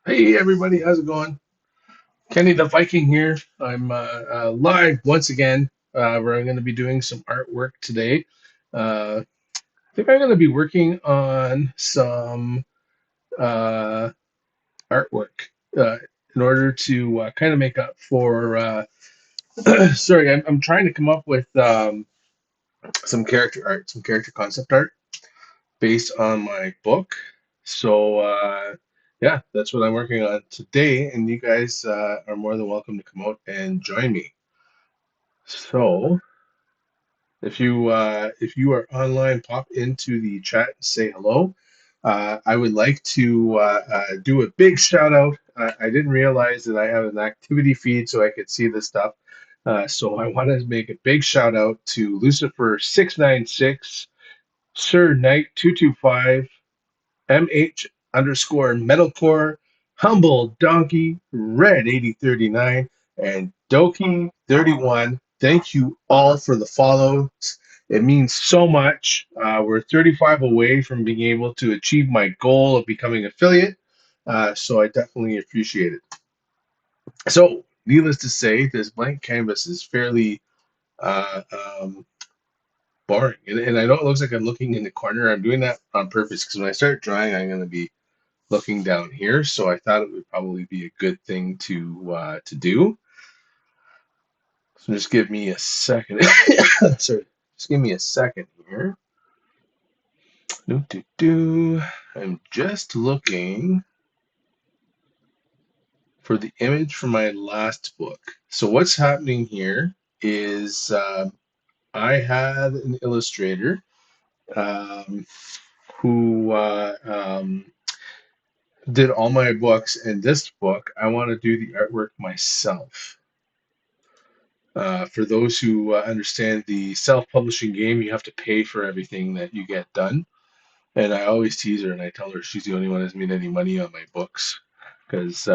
Hey everybody, how's it going? Kenny the Viking here. I'm live once again, where I'm going to be doing some artwork today. I think I'm going to be working on some uh, artwork uh, in order to kind of make up for. Sorry, I'm trying to come up with some character art, some character concept art based on my book. So yeah, that's what I'm working on today, and you guys are more than welcome to come out and join me. So if you are online, pop into the chat and say hello. I would like to do a big shout out. I didn't realize that I have an activity feed so I could see this stuff. So I want to make a big shout out to Lucifer696, Sir Knight 225, MH underscore metalcore, humble donkey, red 8039, and Doki 31. Thank you all for the follows. It means so much. We're 35 away from being able to achieve my goal of becoming affiliate. So I definitely appreciate it. So, needless to say, this blank canvas is fairly uh, um, boring. And I know it looks like I'm looking in the corner. I'm doing that on purpose because when I start drawing, I'm going to be looking down here. So I thought it would probably be a good thing to do. So just give me a second. Sorry, just give me a second here. Do, do, do. I'm just looking for the image from my last book. So what's happening here is I had an illustrator um, who did all my books, and this book I want to do the artwork myself. For those who understand the self-publishing game, you have to pay for everything that you get done. And I always tease her and I tell her she's the only one who's made any money on my books. Because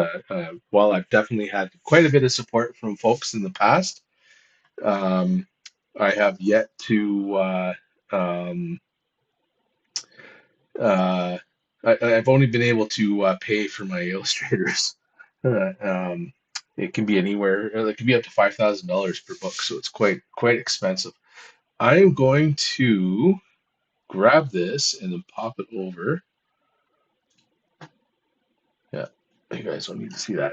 while I've definitely had quite a bit of support from folks in the past, um, I have yet to. Um, uh, I've only been able to pay for my illustrators. Uh, um, it can be anywhere. It can be up to $5,000 per book, so it's quite expensive. I'm going to grab this and then pop it over. Yeah, you guys don't need to see that.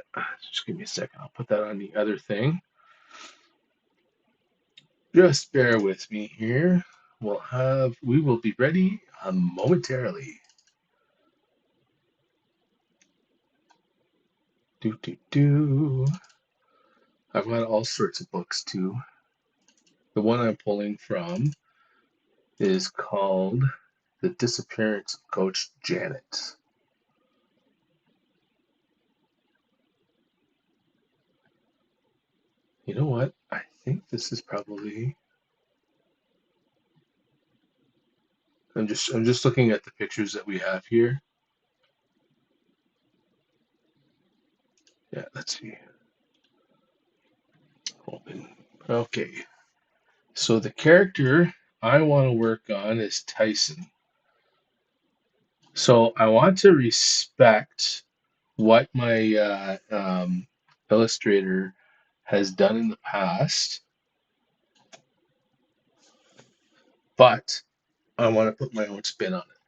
Just give me a second. I'll put that on the other thing. Just bear with me here. We will be ready momentarily. Do do do. I've got all sorts of books too. The one I'm pulling from is called The Disappearance of Coach Janet. You know what? I think this is probably. I'm just looking at the pictures that we have here. Yeah, let's see. Open. Okay. So the character I want to work on is Tyson. So I want to respect what my illustrator has done in the past, but I want to put my own spin on it.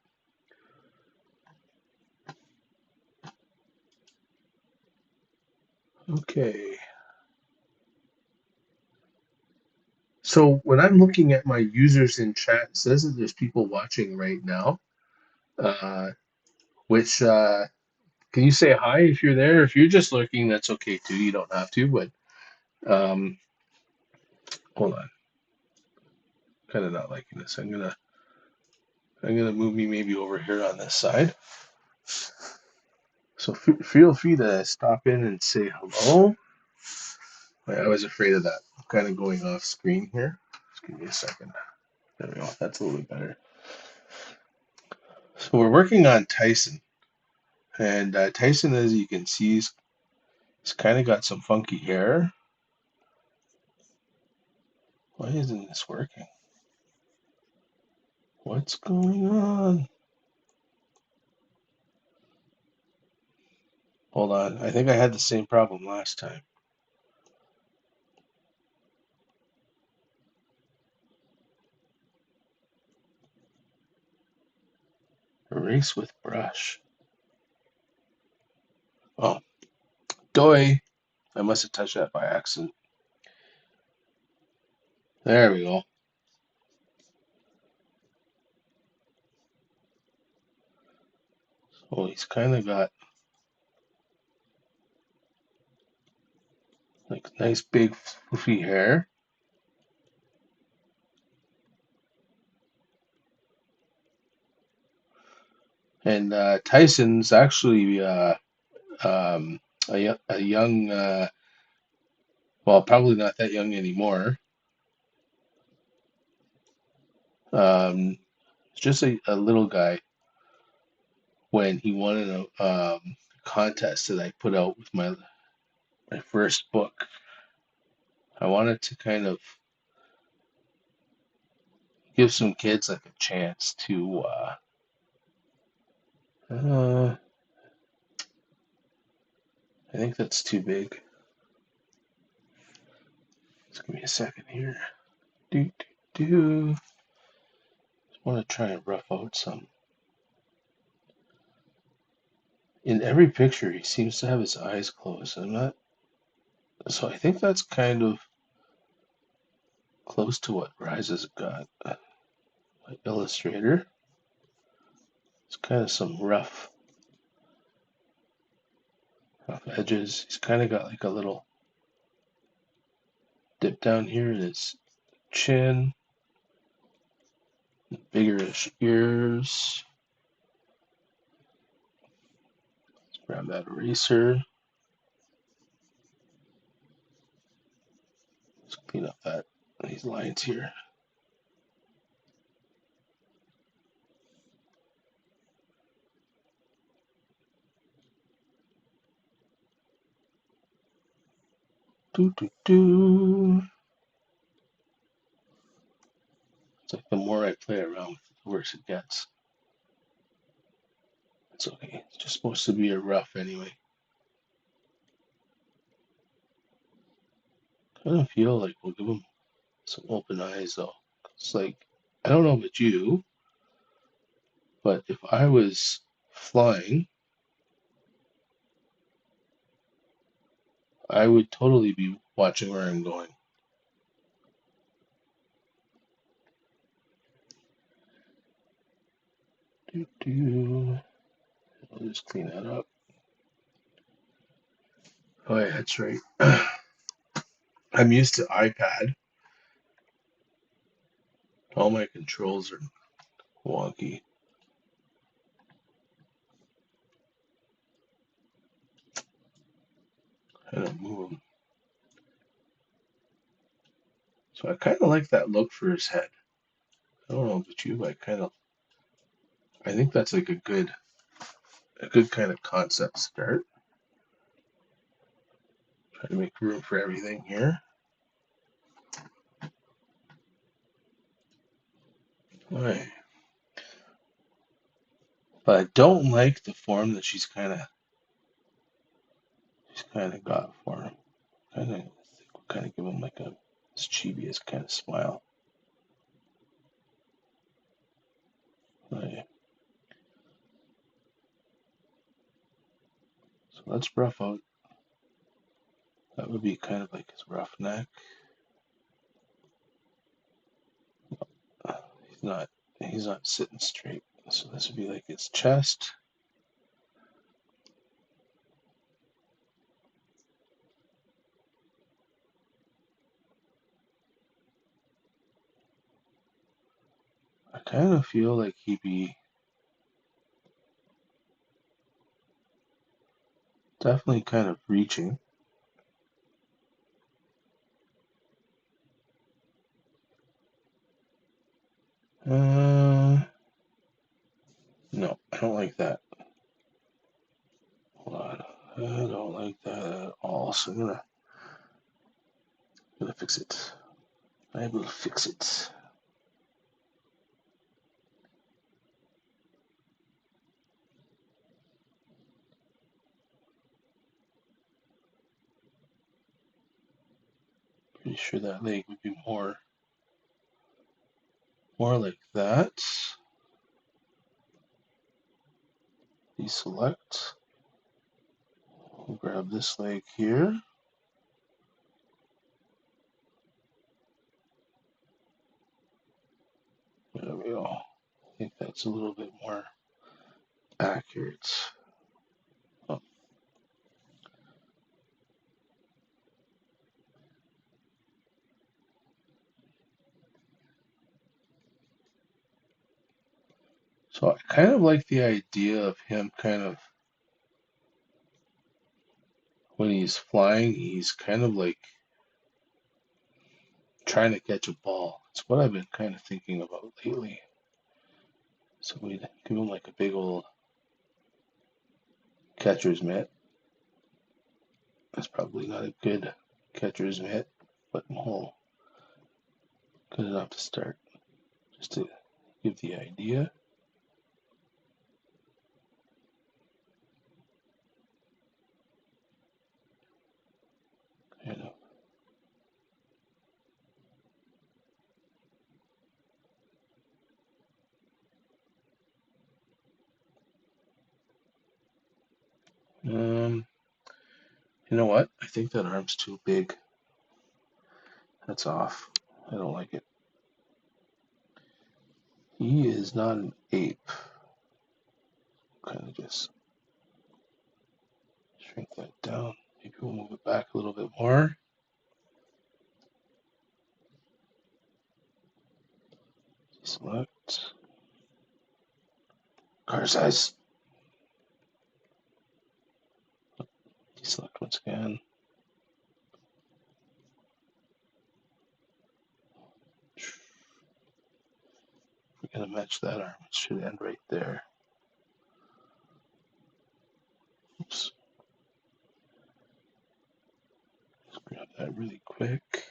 Okay. So when I'm looking at my users in chat, it says that there's people watching right now. Uh, which can you say hi if you're there? If you're just lurking, that's okay too. You don't have to, but um, hold on. Kind of not liking this. I'm gonna move me maybe over here on this side. So feel free to stop in and say hello. I was afraid of that. I'm kind of going off screen here. Just give me a second. There we go. That's a little bit better. So we're working on Tyson, and Tyson, as you can see, he's kind of got some funky hair. Why isn't this working? What's going on? Hold on. I think I had the same problem last time. Erase with brush. Oh, doy. I must have touched that by accident. There we go. Oh, he's kind of got like nice big floofy hair. And Tyson's actually um, a young, well, probably not that young anymore. Just a little guy when he won a contest that I put out with my first book. I wanted to kind of give some kids like a chance to I think that's too big. Just give me a second here. Do do do. Just want to try and rough out some. In every picture, he seems to have his eyes closed. I'm not. So I think that's kind of close to what Rise has got. My illustrator. It's kind of some rough edges. He's kind of got like a little dip down here in his chin, biggerish ears. Let's grab that eraser. Let's clean up these lines here. Do do do. It's like the more I play around with it, the worse it gets. It's okay. It's just supposed to be a rough anyway. I kind of feel like we'll give him some open eyes though. It's like, I don't know about you, but if I was flying, I would totally be watching where I'm going. Do do. I'll just clean that up. Oh yeah, that's right. I'm used to iPad. All my controls are wonky. I don't move them. So I kind of like that look for his head. I don't know about you, but I think that's like a good kind of concept start. Try to make room for everything here. All right. But I don't like the form that she's kind of got for him. Kind of give him like a mischievous kind of smile. Right. So let's rough out. That would be kind of like his rough neck. Uh, he's not. He's not sitting straight. So this would be like his chest. I kind of feel like he'd be definitely kind of reaching. No, I don't like that. Hold on. I don't like that at all. So I'm gonna fix it. I will fix it. Pretty sure that leg would be more like that. Deselect. We'll grab this leg here. There we go. I think that's a little bit more accurate. Oh. So I kind of like the idea of him kind of, when he's flying, he's kind of like trying to catch a ball. It's what I've been kind of thinking about lately. So we give him like a big old catcher's mitt. That's probably not a good catcher's mitt, but we'll good enough to start, just to give the idea. Kind of. You know what? I think that arm's too big. That's off. I don't like it. He is not an ape. Kind of just shrink that down. Maybe we'll move it back a little bit more. Select. Car size. Deselect once again. We're going to match that arm. It should end right there. Oops. Let's grab that really quick.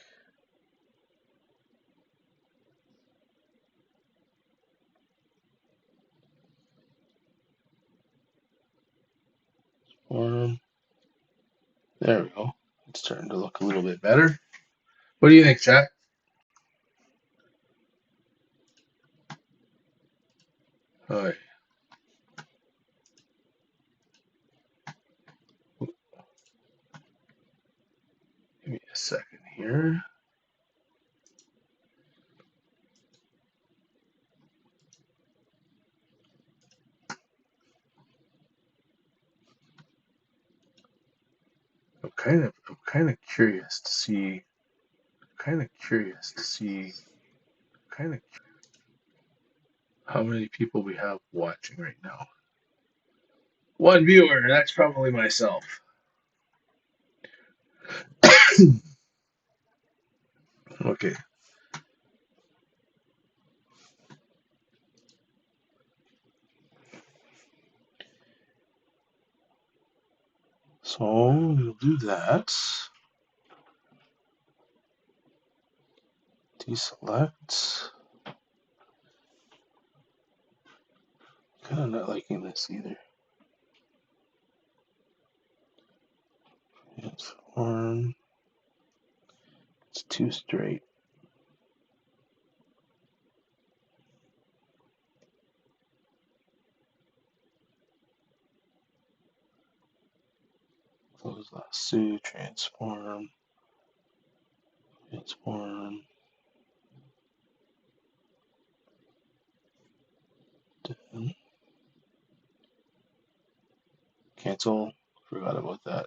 Form. There we go. It's starting to look a little bit better. What do you think, chat? All right. Give me a second here. I'm kind of curious to see. How many people we have watching right now. One viewer. That's probably myself. Okay. So we'll do that. Deselect. Kind of not liking this either. Transform. It's too straight. Close lasso. Transform. Transform. Done. Cancel. Forgot about that.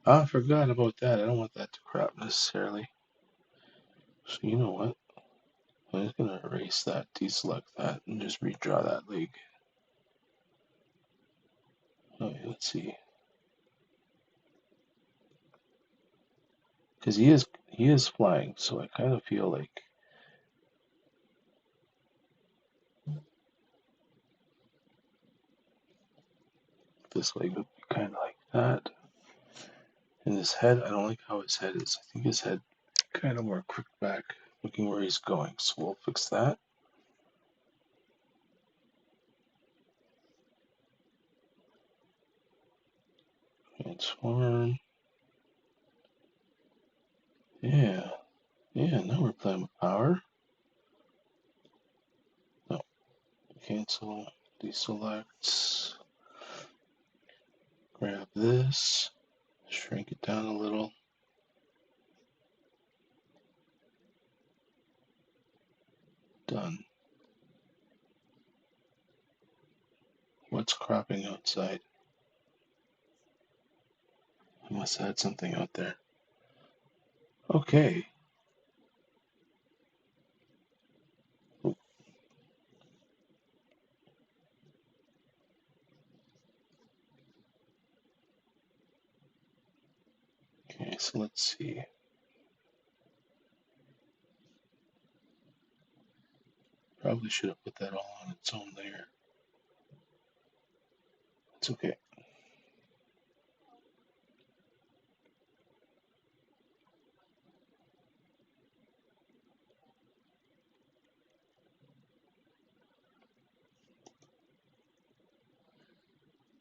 I forgot about that. I don't want that to crop necessarily. So you know what? I'm just gonna erase that, deselect that, and just redraw that leg. Okay, let's see. Because he is flying, so I kind of feel like this leg would be kind of like that. And his head, I don't like how his head is. I think his head kind of more quick back, looking where he's going. So we'll fix that. Transform. Yeah, yeah, now we're playing with power. No, cancel, deselect, grab this, shrink it down a little. Done. What's cropping outside? I must have had something out there. Okay. Okay, so let's see. Probably should have put that all on its own there. It's okay.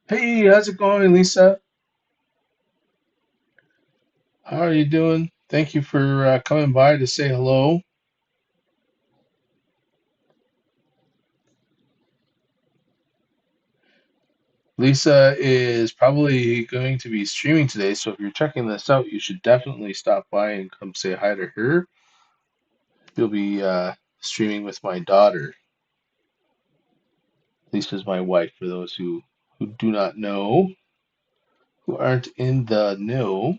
Hey, how's it going, Lisa? How are you doing? Thank you for coming by to say hello. Lisa is probably going to be streaming today, so if you're checking this out, you should definitely stop by and come say hi to her. You'll be streaming with my daughter. Lisa's my wife, for those who do not know, who aren't in the know.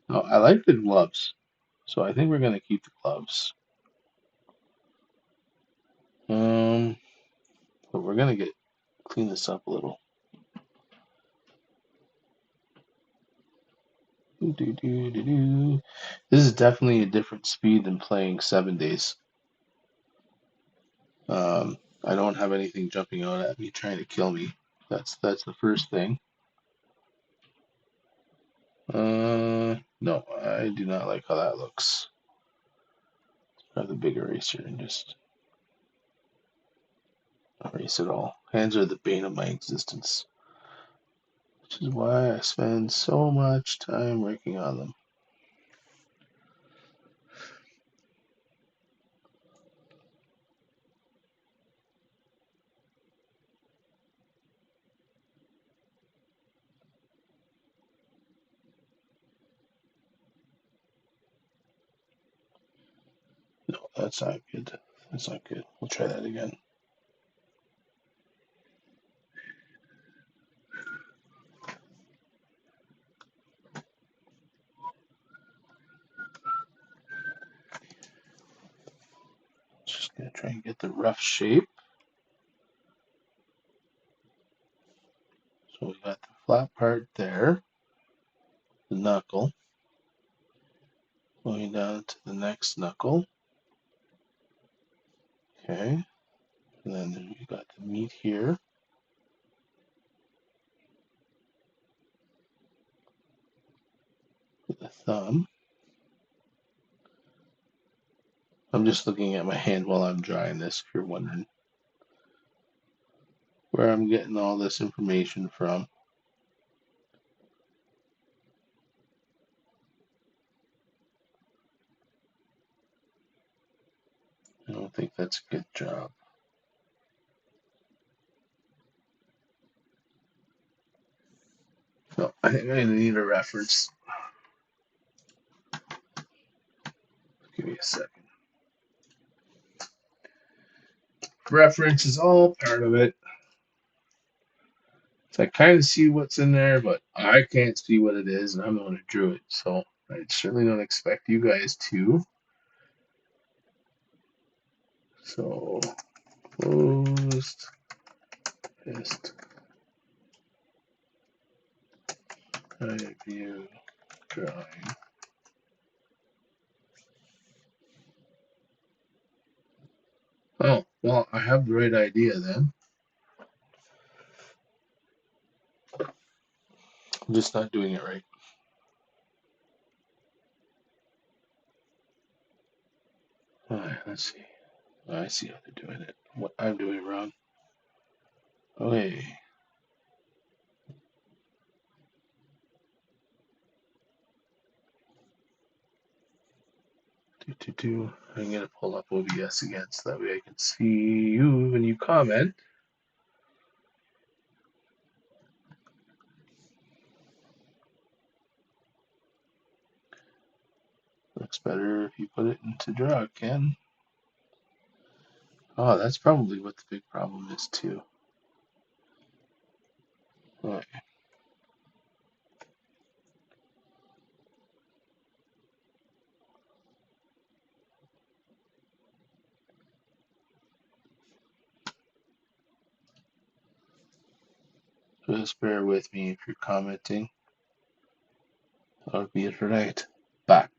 Oh, I like the gloves, so I think we're going to keep the gloves. But we're going to clean this up a little. This is definitely a different speed than playing 7 days. I don't have anything jumping out at me trying to kill me. That's the first thing. No, I do not like how that looks. Grab the big eraser and just erase it all. Hands are the bane of my existence, which is why I spend so much time working on them. No, that's not good. That's not good. We'll try that again. Just gonna try and get the rough shape. So we got the flat part there, the knuckle, going down to the next knuckle. Okay, and then we got the meat here. With the thumb. I'm just looking at my hand while I'm drawing this, if you're wondering where I'm getting all this information from. I don't think that's a good job. No, I think I need a reference. Give me a second. Reference is all part of it. So I kind of see what's in there, but I can't see what it is, and I'm the one who drew it. So I certainly don't expect you guys to. So closed fist eye view drawing. Oh, well, I have the right idea then. I'm just not doing it right. Alright, let's see. I see how they're doing it. What I'm doing wrong. Okay. I'm gonna pull up OBS again so that way I can see you when you comment. Looks better if you put it into draw, Ken. Oh, that's probably what the big problem is too. Alright, just bear with me if you're commenting. That'll be it for tonight. Back.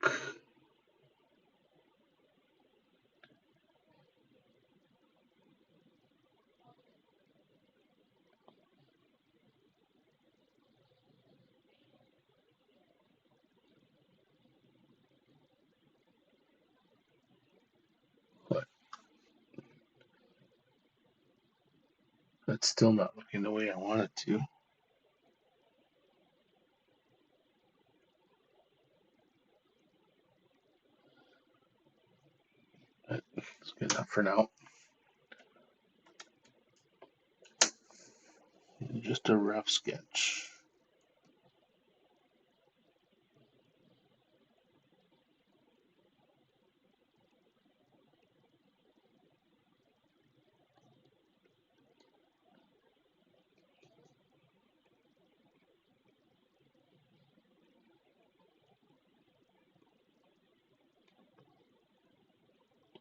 But that's still not looking the way I want it to. That's good enough for now. Just a rough sketch.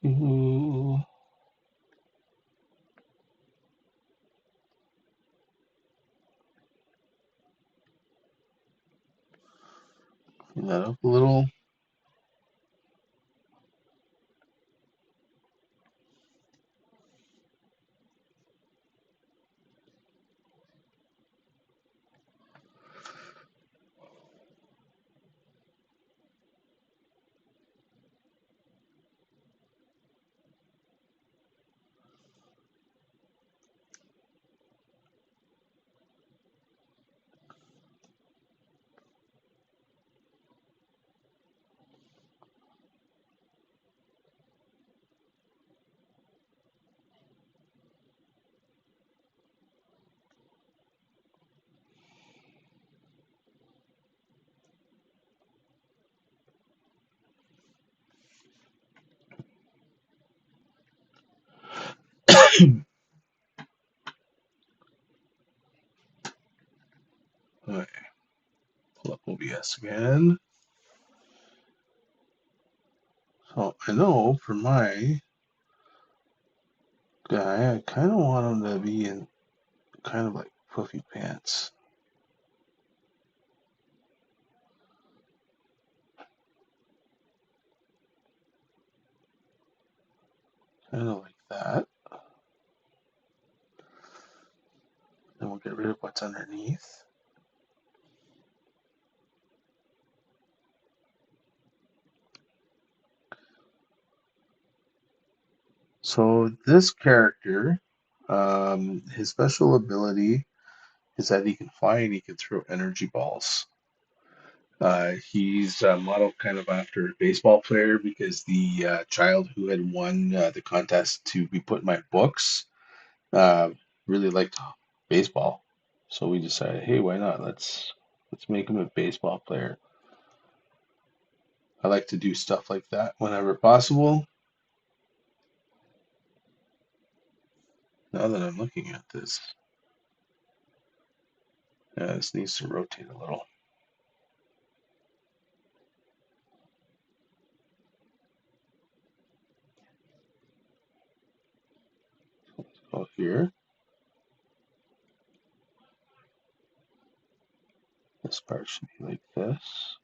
Ooh. Clean that up a little. Alright, pull up OBS again. So I know for my guy, I kind of want him to be in kind of like puffy pants. Kind of like that. Then we'll get rid of what's underneath. So this character, his special ability is that he can fly and he can throw energy balls. He's modeled kind of after a baseball player because the child who had won the contest to be put in my books uh, really liked baseball. So we decided, hey, why not? Let's make him a baseball player. I like to do stuff like that whenever possible. Now that I'm looking at this, this needs to rotate a little. Go here. This part should be like this.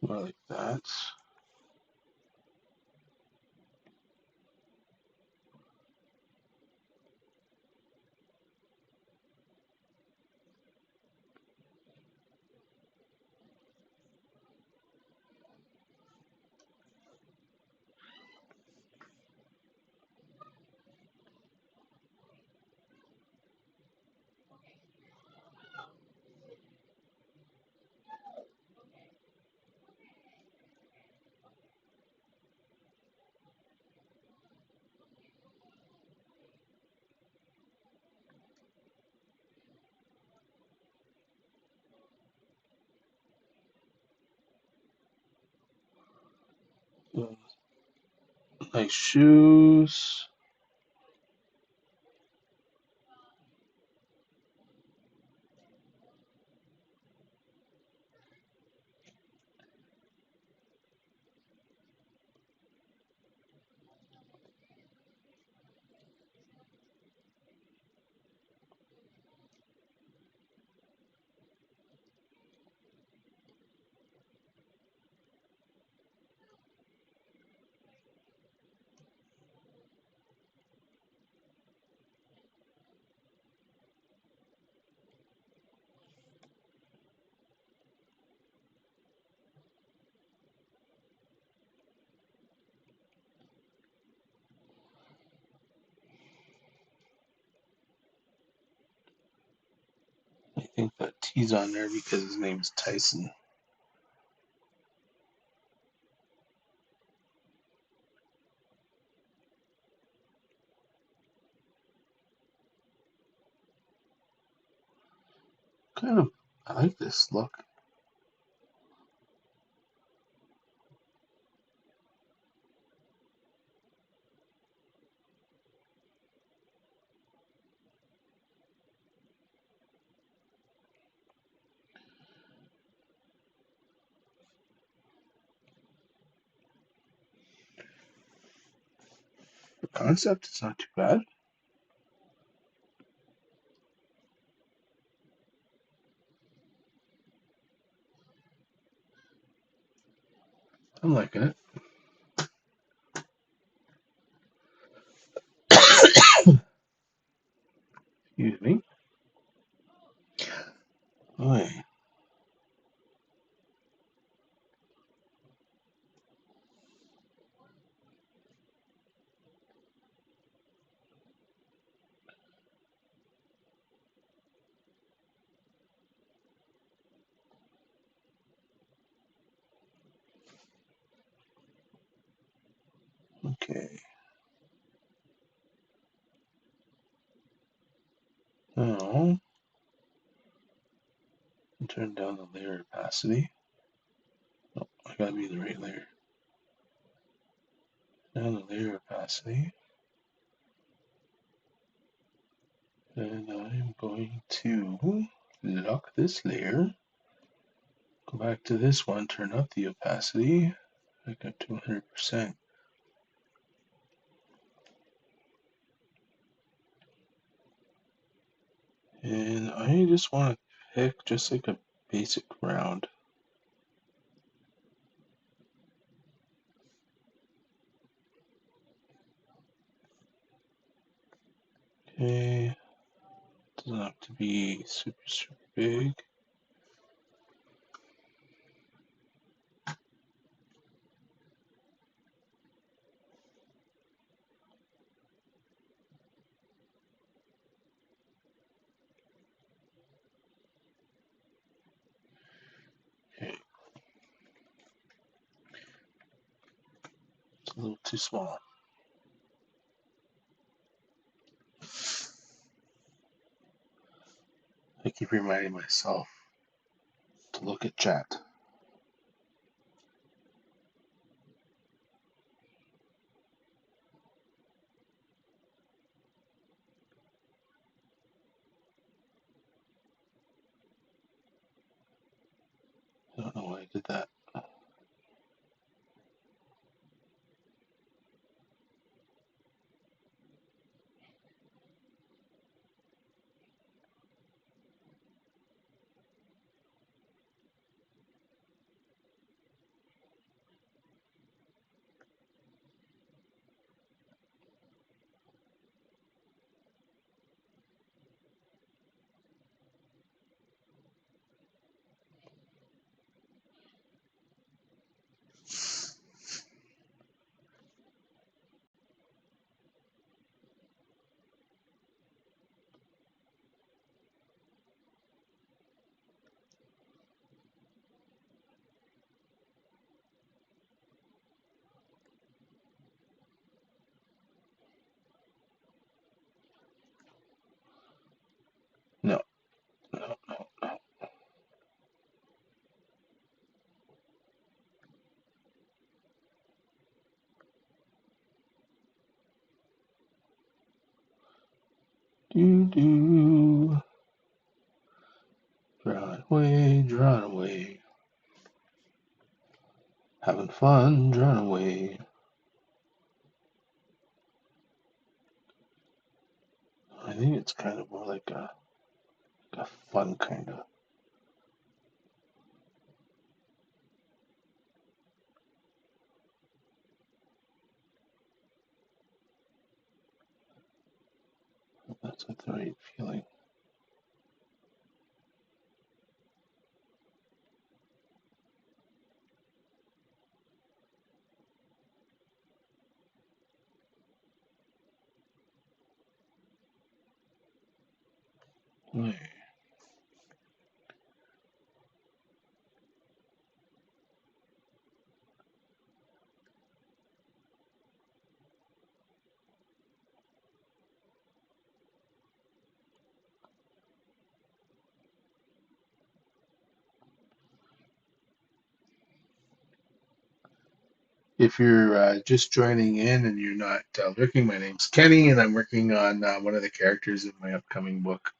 More like that. Nice shoes. I think that T's on there because his name's Tyson. Kind of, I like this look. The concept is not too bad. I'm liking it. Excuse me. Oi. Okay. Now, turn down the layer opacity. Oh, I gotta be the right layer. Down the layer opacity. And I'm going to lock this layer. Go back to this one, turn up the opacity. Back up to 100%. And I just want to pick just like a basic round. Okay. Doesn't have to be super big. Okay. It's a little too small. I keep reminding myself to look at chat. I don't know why I did that. Do do. Drawn away, drawn away. Having fun, drawn away. I think it's kind of more like a fun kind of. That's not the right feeling. Hey. If you're just joining in and you're not looking, my name's Kenny, and I'm working on one of the characters in my upcoming book.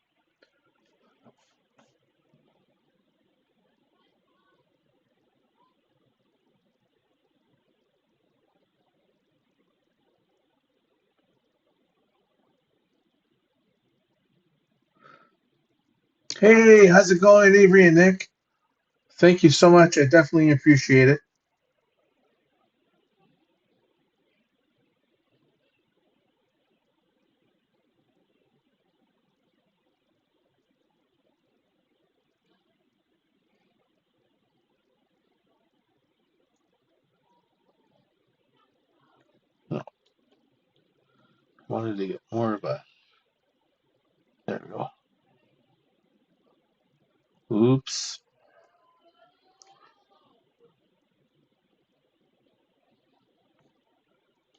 Hey, how's it going, Avery and Nick? Thank you so much. I definitely appreciate it. No, I wanted to get more of a. There we go. Oops.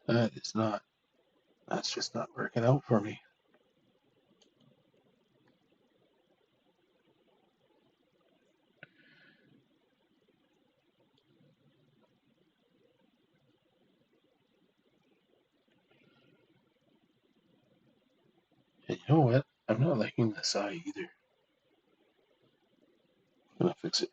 That is not. That's just not working out for me. And you know what? I'm not liking this eye either. I'm gonna fix it.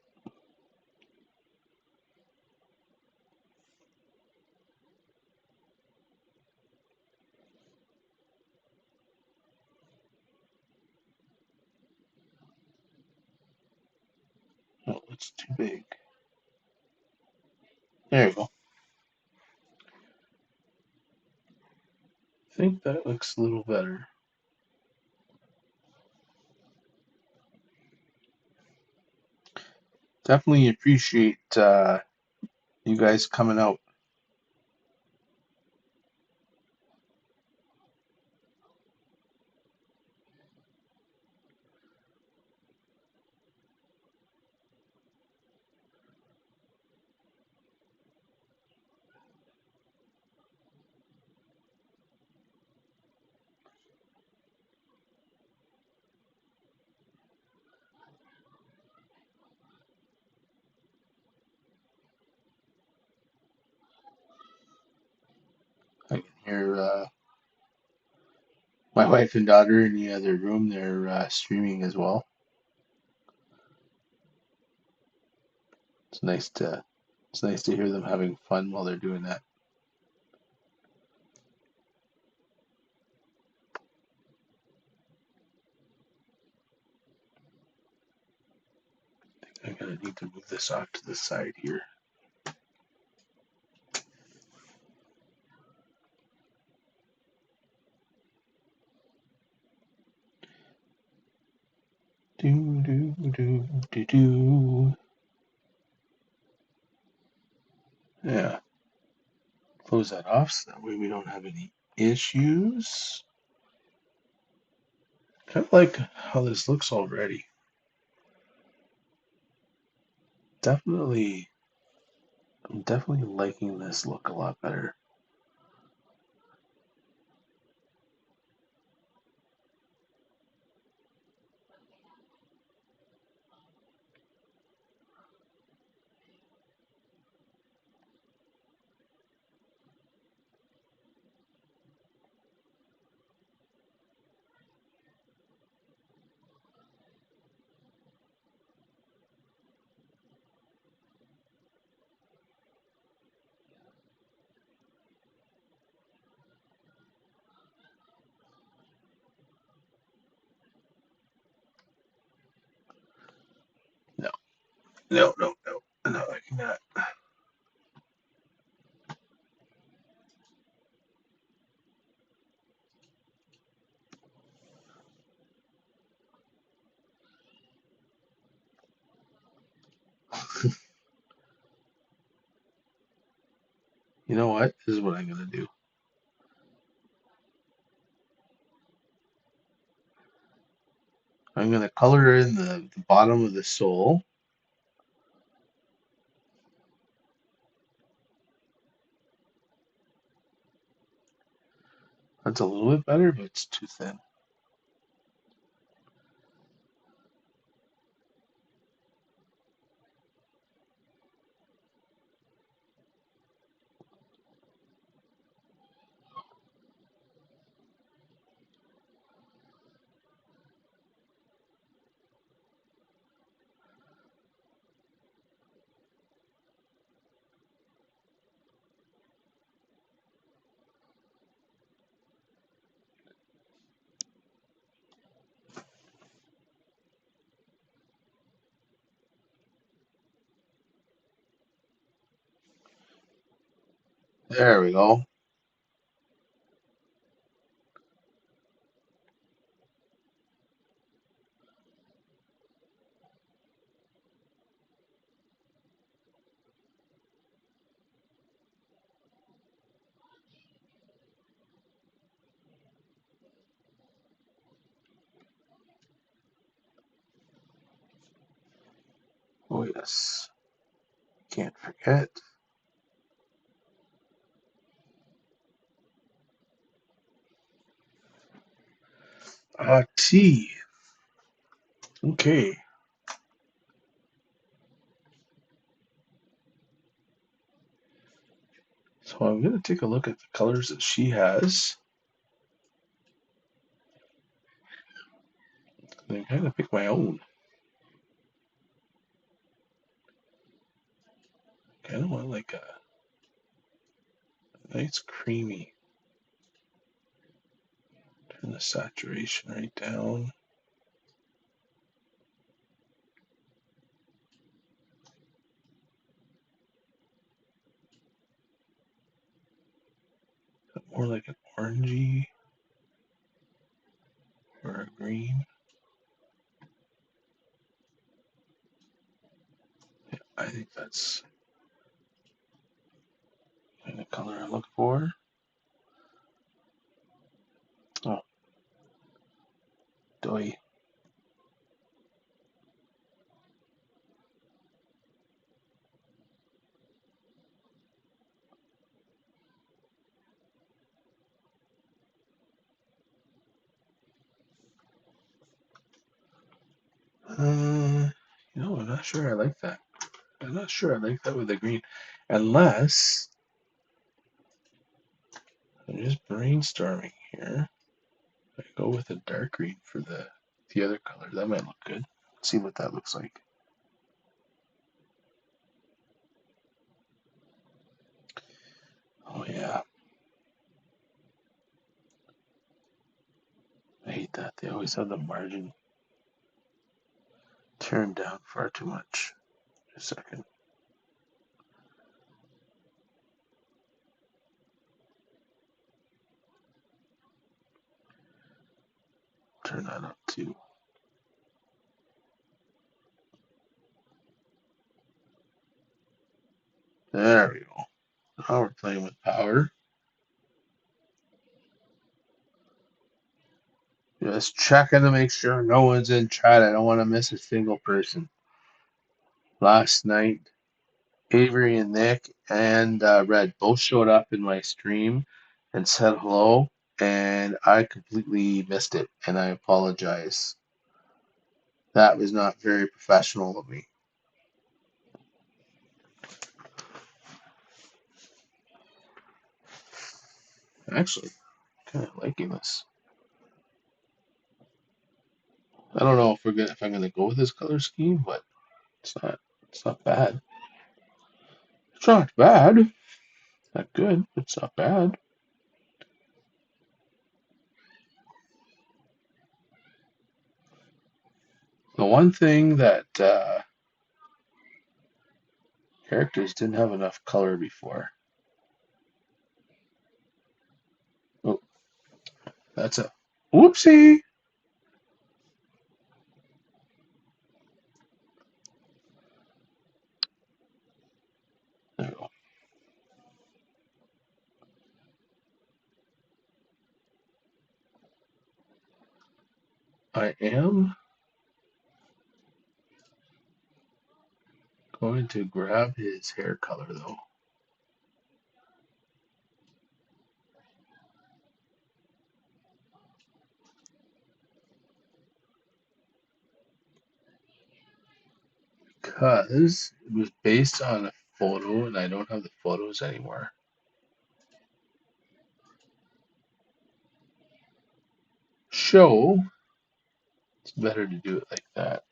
Oh, it's too big. There you go. I think that looks a little better. Definitely appreciate you guys coming out. I can hear my wife and daughter in the other room. They're streaming as well. It's nice to hear them having fun while they're doing that. I'm gonna need to move this off to the side here. Do do do do do. Yeah, close that off so that way we don't have any issues. Kind of like how this looks already. Definitely, I'm definitely liking this look a lot better. No, no, no. I'm not liking that. You know what? This is what I'm gonna do. I'm gonna color in the bottom of the sole. That's a little bit better, but it's too thin. There we go. Oh yes. Can't forget. Tea. Okay. So I'm gonna take a look at the colors that she has. And I'm gonna pick my own. Kind of want like a nice creamy. Turn the saturation right down. More like an orangey or a green. Yeah, I think that's the kind of color I look for. Oh, doy. I'm not sure I like that. I'm not sure I like that with the green. Unless I'm just brainstorming here. I go with a dark green for the other color. That might look good. Let's see what that looks like. Oh yeah, I hate that. They always have the margin turned down far too much. Just a second. Turn that up too. There we go. Now we're playing with power. Just checking to make sure no one's in chat. I don't want to miss a single person. Last night, Avery and Nick and Red both showed up in my stream and said hello, and I completely missed it, and I apologize. That was not very professional of me. Actually, kind of liking this. I don't know if I'm gonna go with this color scheme, but it's not bad. It's not bad. It's not good, but it's not bad. The one thing that Characters didn't have enough color before. Oh, that's a whoopsie. There we go. I am going to grab his hair color though. Because it was based on a photo and I don't have the photos anymore. Show, it's better to do it like that.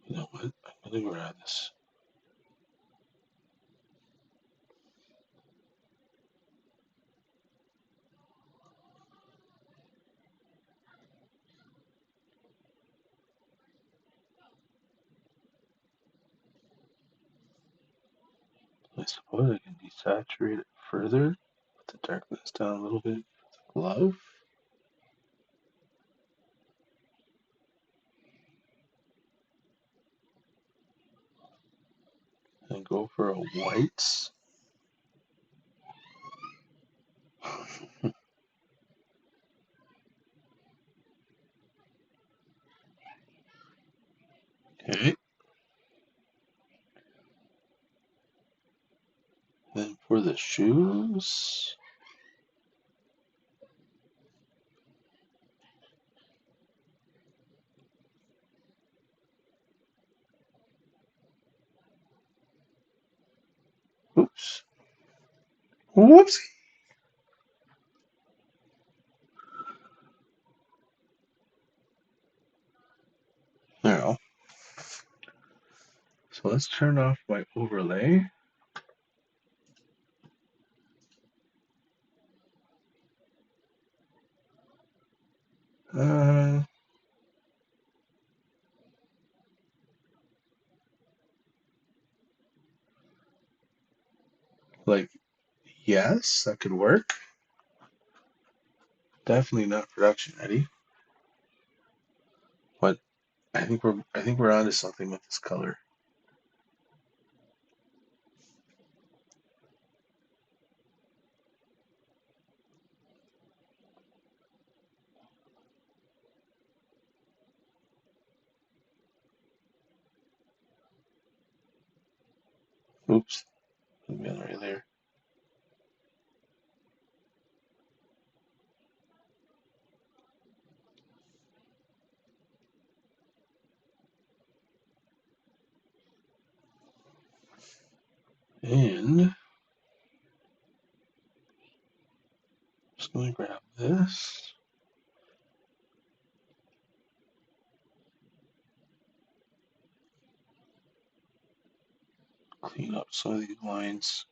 You know what? I'm going to grab this. I suppose I can desaturate it further. Put the darkness down a little bit with the glove. And go for a whites. Okay. Then for the shoes, oops, whoops. There we go. So let's turn off my overlay. Uh, like, yes, that could work. Definitely not production ready, but I think we're onto something with this color. Oops, been right there. And just gonna grab this. Clean up some of these lines.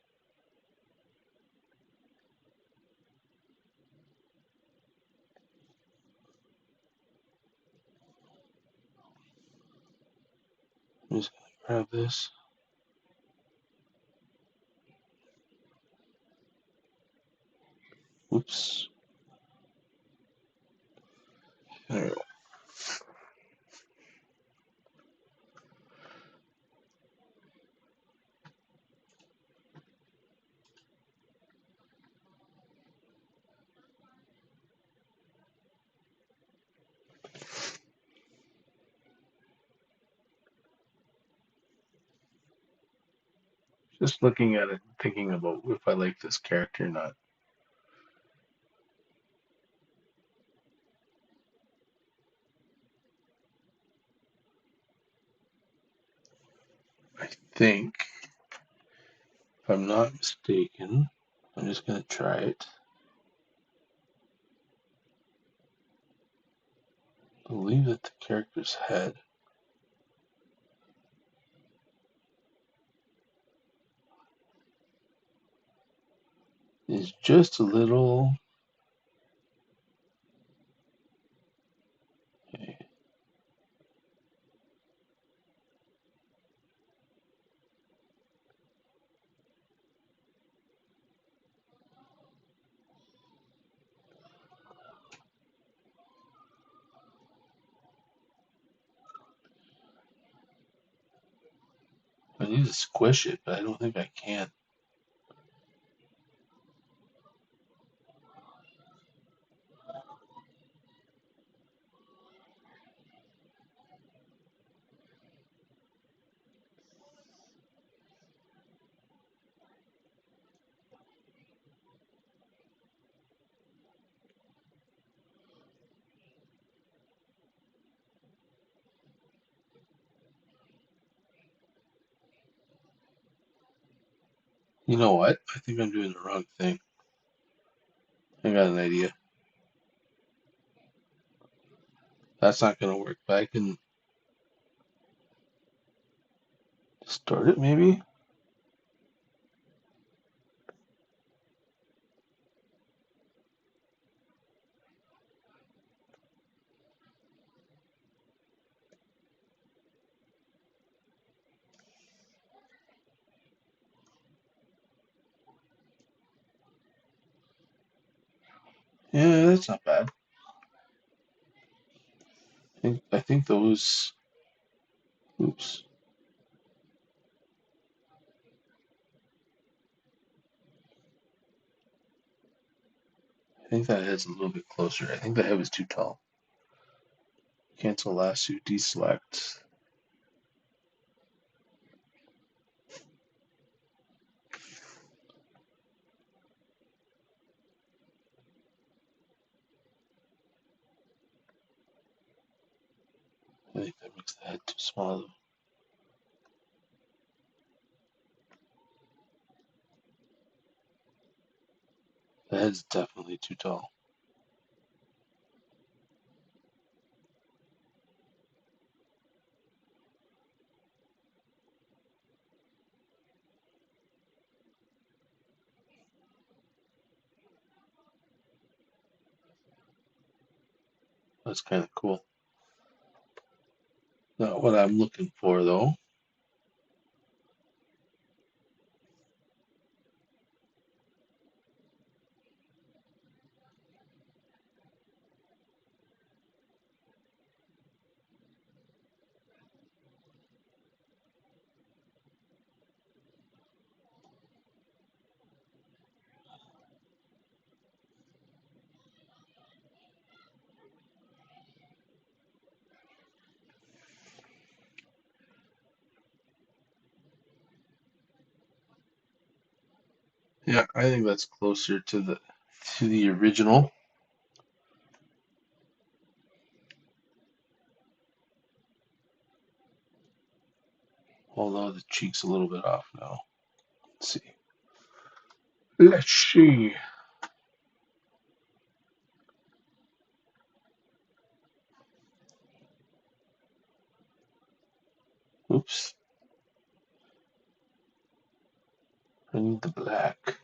I'm just gonna grab this. Oops. There we go. Just looking at it, thinking about if I like this character or not. I think, if I'm not mistaken, I'm just gonna try it. I believe that the character's head is just a little. Okay. I need to squish it, but I don't think I can. You know what? I think I'm doing the wrong thing. I got an idea. That's not going to work, but I can start it maybe. Yeah, that's not bad. I think those. Oops. I think that head's a little bit closer. I think the head was too tall. Cancel lasso, deselect. I think that makes the head too small. The head's definitely too tall. That's kind of cool. Not what I'm looking for, though. Yeah, I think that's closer to the original. Although the cheek's a little bit off now. Let's see. Let's see. Oops. I need the black.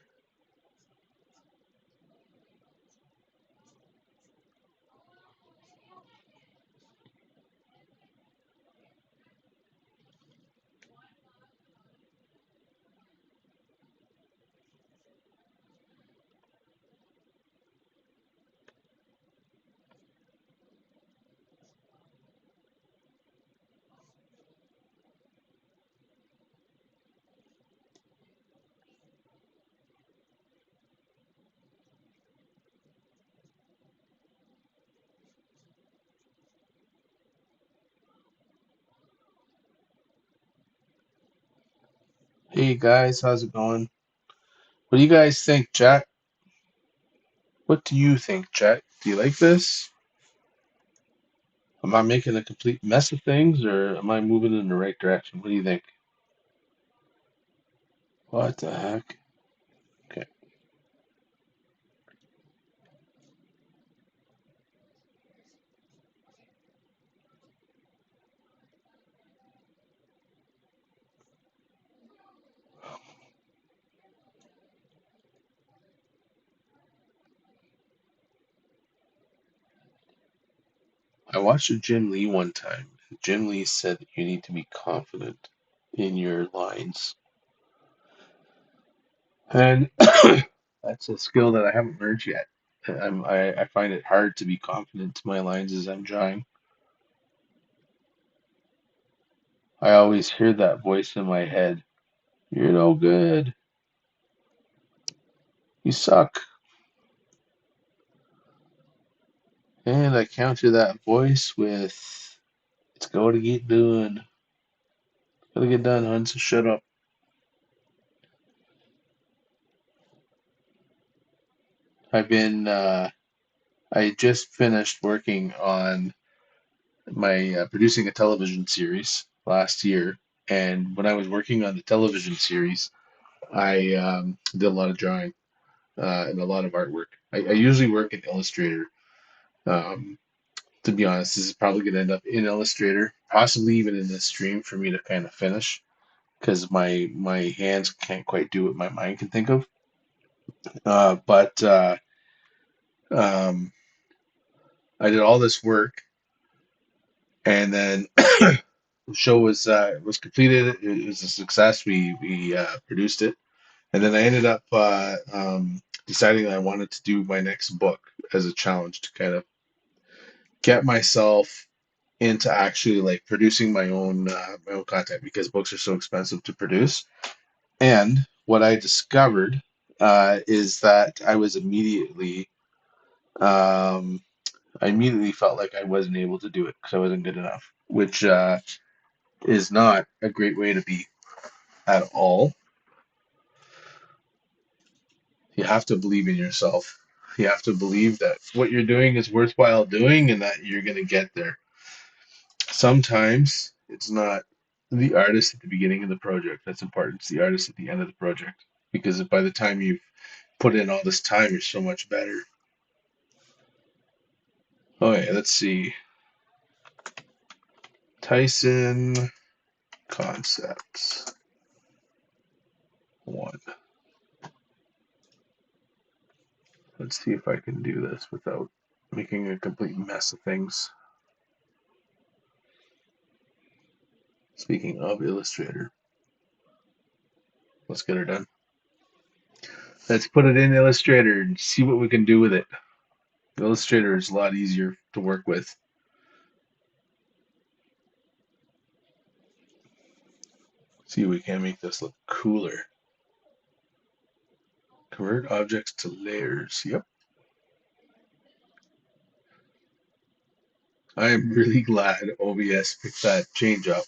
Hey guys, how's it going? What do you guys think, chat? What do you think, chat? Do you like this? Am I making a complete mess of things, or am I moving in the right direction? What do you think? What the heck? Okay. I watched a Jim Lee one time. Jim Lee said that you need to be confident in your lines. And that's a skill that I haven't learned yet. I find it hard to be confident in my lines as I'm drawing. I always hear that voice in my head. You're no good. You suck. And I counter that voice with, it's going to get done. Gotta get done, hon, so shut up. I've been, I just finished working on my producing a television series last year. And when I was working on the television series, I did a lot of drawing and a lot of artwork. I usually work in Illustrator. Um, to be honest, this is probably going to end up in Illustrator, possibly even in this stream for me to kind of finish because my hands can't quite do what my mind can think of. But um, I did all this work, and then the show was completed. It was a success. We produced it, and then I ended up deciding that I wanted to do my next book as a challenge to kind of get myself into actually like producing my own content because books are so expensive to produce. And what I discovered is that um, I immediately felt like I wasn't able to do it because I wasn't good enough, which is not a great way to be at all. You have to believe in yourself. You have to believe that what you're doing is worthwhile doing and that you're going to get there. Sometimes it's not the artist at the beginning of the project that's important. It's the artist at the end of the project. Because by the time you've put in all this time, you're so much better. Okay, let's see. Tyson concepts 1. Let's see if I can do this without making a complete mess of things. Speaking of Illustrator, let's get her done. Let's put it in Illustrator and see what we can do with it. Illustrator is a lot easier to work with. See if we can make this look cooler. Convert objects to layers. Yep. I am really glad OBS picked that change up.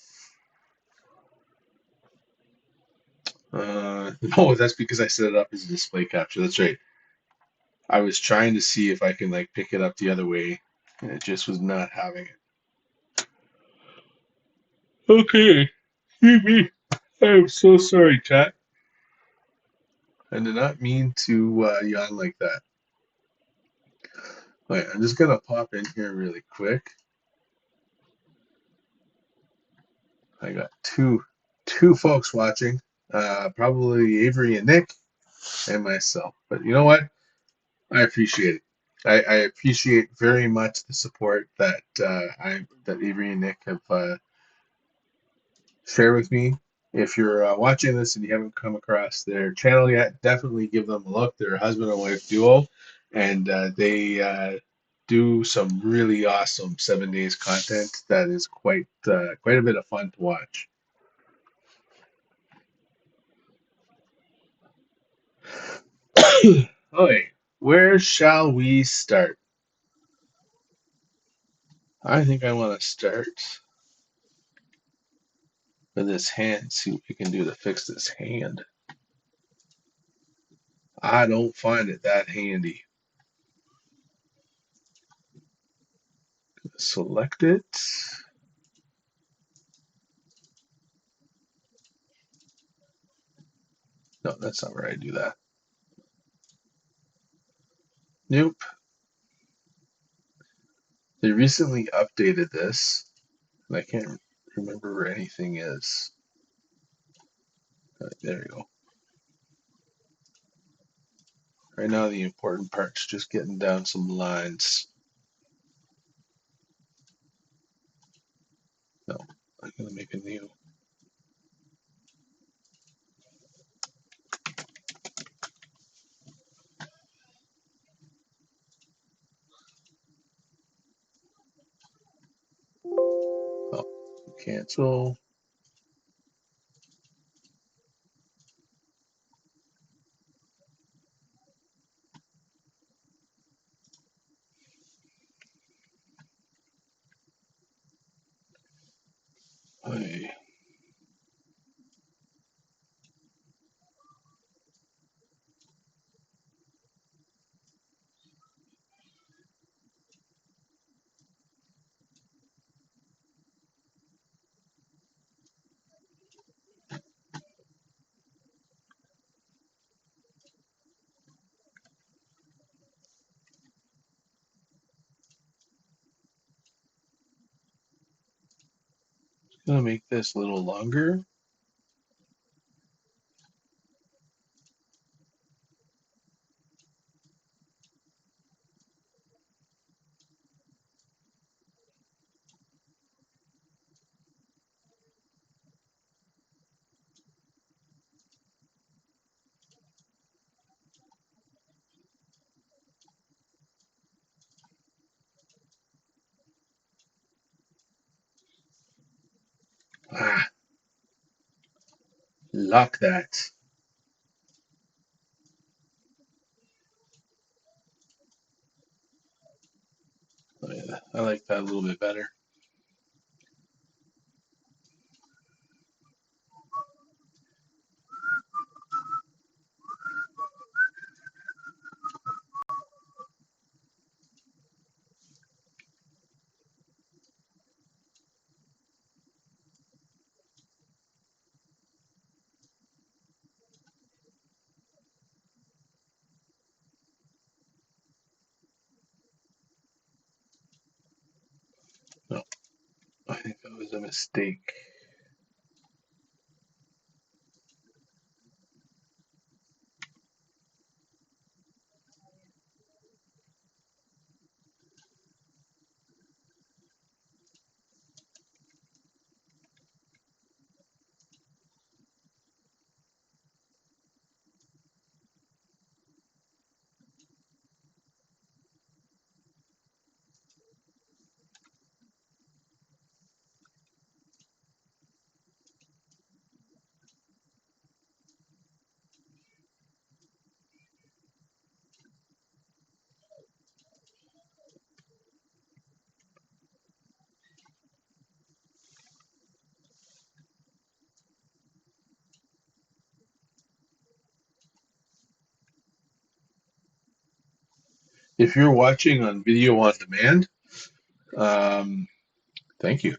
No, that's because I set it up as a display capture. That's right. I was trying to see if I can like pick it up the other way, and it just was not having it. Okay. Me. I'm so sorry, chat. I did not mean to yawn like that. Wait, I'm just gonna pop in here really quick. I got two folks watching, probably Avery and Nick and myself. But you know what? I appreciate it. I appreciate very much the support that Avery and Nick have shared with me. If you're watching this and you haven't come across their channel yet, definitely give them a look. They're a husband and wife duo, and they do some really awesome 7 days content that is quite a bit of fun to watch. Okay, where shall we start? I think I want to start with this hand, see what we can do to fix this hand. I don't find it that handy. Select it. No, that's not where I do that. Nope. They recently updated this, and I can't remember where anything is. Right, there we go. Right now, the important part's just getting down some lines. Continue. Oh, cancel. I gonna make this a little longer. Ah, lock that. Oh, yeah, I like that a little bit better. No, I think that was a mistake. If you're watching on video on demand, um, thank you.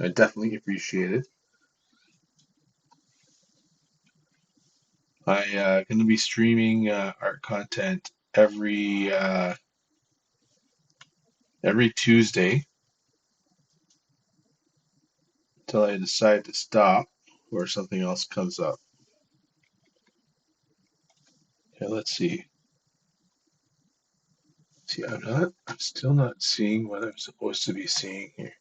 I definitely appreciate it. I going to be streaming art content every Tuesday until I decide to stop or something else comes up. Okay, let's see. See, I'm still not seeing what I'm supposed to be seeing here.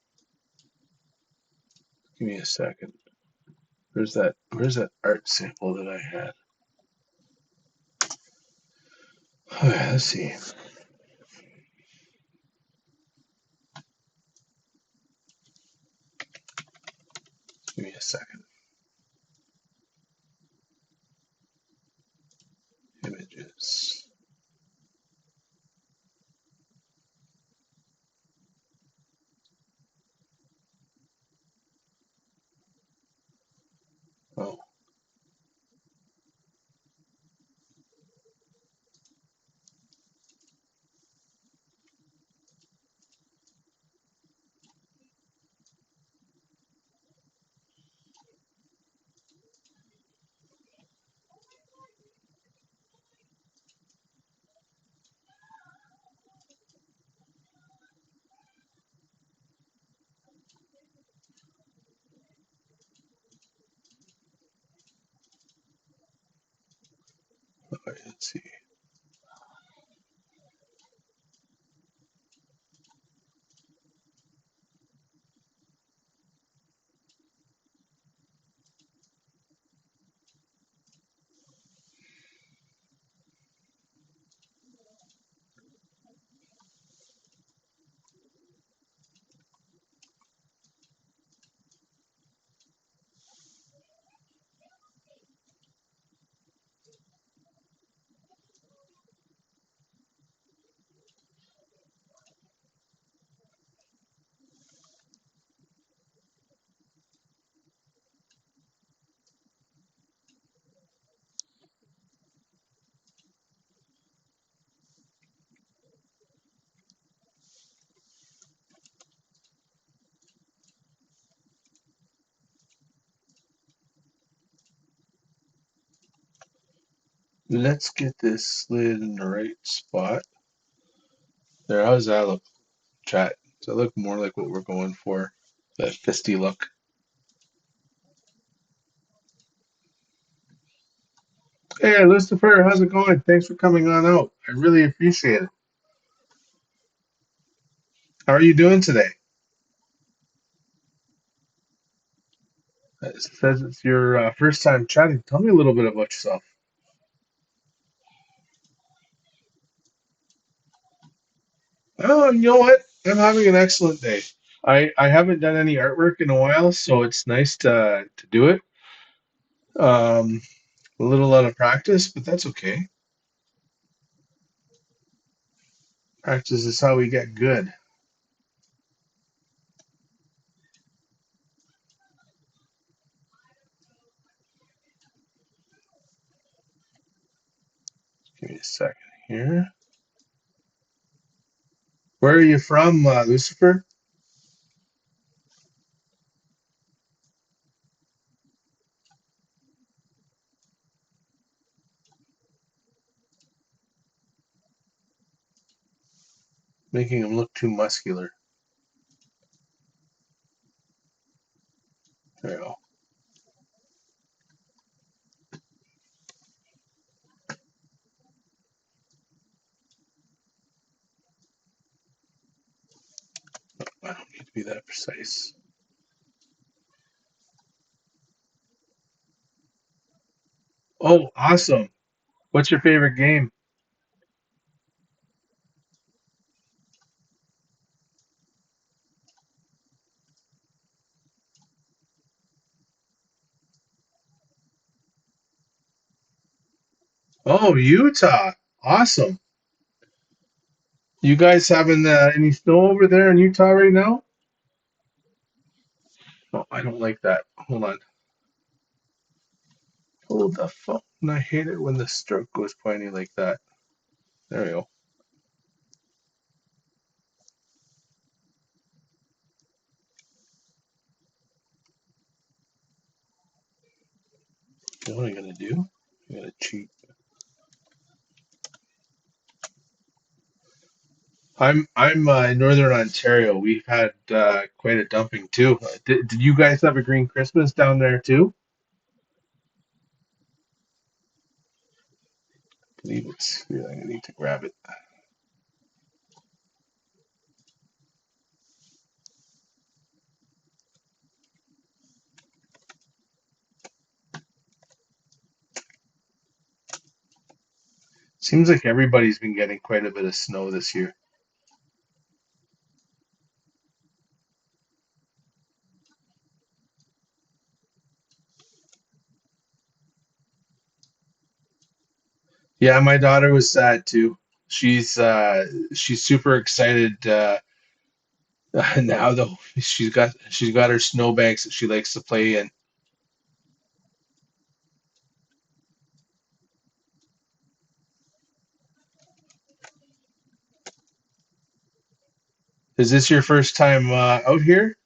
Give me a second. Where's that art sample that I had? Okay, let's see. Give me a second. Images. Oh, okay, let's see. Let's get this slid in the right spot. There, how's that look, chat? Does that look more like what we're going for? That fisty look. Hey, Lucifer, how's it going? Thanks for coming on out. I really appreciate it. How are you doing today? It says it's your first time chatting. Tell me a little bit about yourself. Oh, you know what? I'm having an excellent day. I haven't done any artwork in a while, so it's nice to do it. Um, a little out of practice, but that's okay. Practice is how we get good. Give me a second here. Where are you from, Lucifer? Making him look too muscular. There you go. I don't need to be that precise. Oh, awesome. What's your favorite game? Oh, Utah. Awesome. You guys having any snow over there in Utah right now? Oh, I don't like that. Hold on. Hold the phone. I hate it when the stroke goes pointy like that. There we go. You know what I'm gonna do? I'm gonna cheat. I'm in Northern Ontario. We've had quite a dumping too. Did you guys have a green Christmas down there too? I believe it's here. I need to grab it. Seems like everybody's been getting quite a bit of snow this year. Yeah, my daughter was sad too. She's super excited now though. She's got her snowbanks that she likes to play in. Is this your first time out here,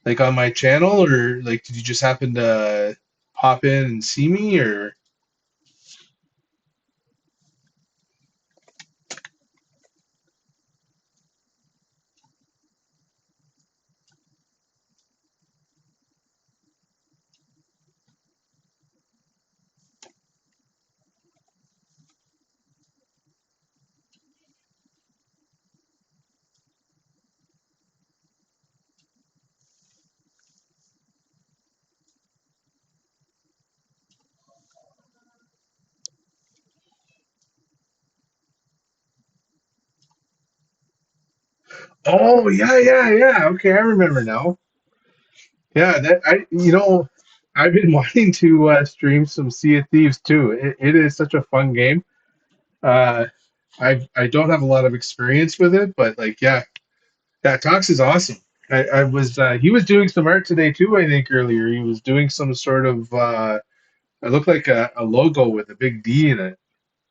like on my channel, or like did you just happen to pop in and see me, or? Oh yeah, yeah, yeah. Okay, I remember now. Yeah, that I've been wanting to stream some Sea of Thieves too. It is such a fun game. Uh, I don't have a lot of experience with it, but like yeah, Tox is awesome. I was he was doing some art today too. I think earlier he was doing some sort of it looked like a logo with a big D in it.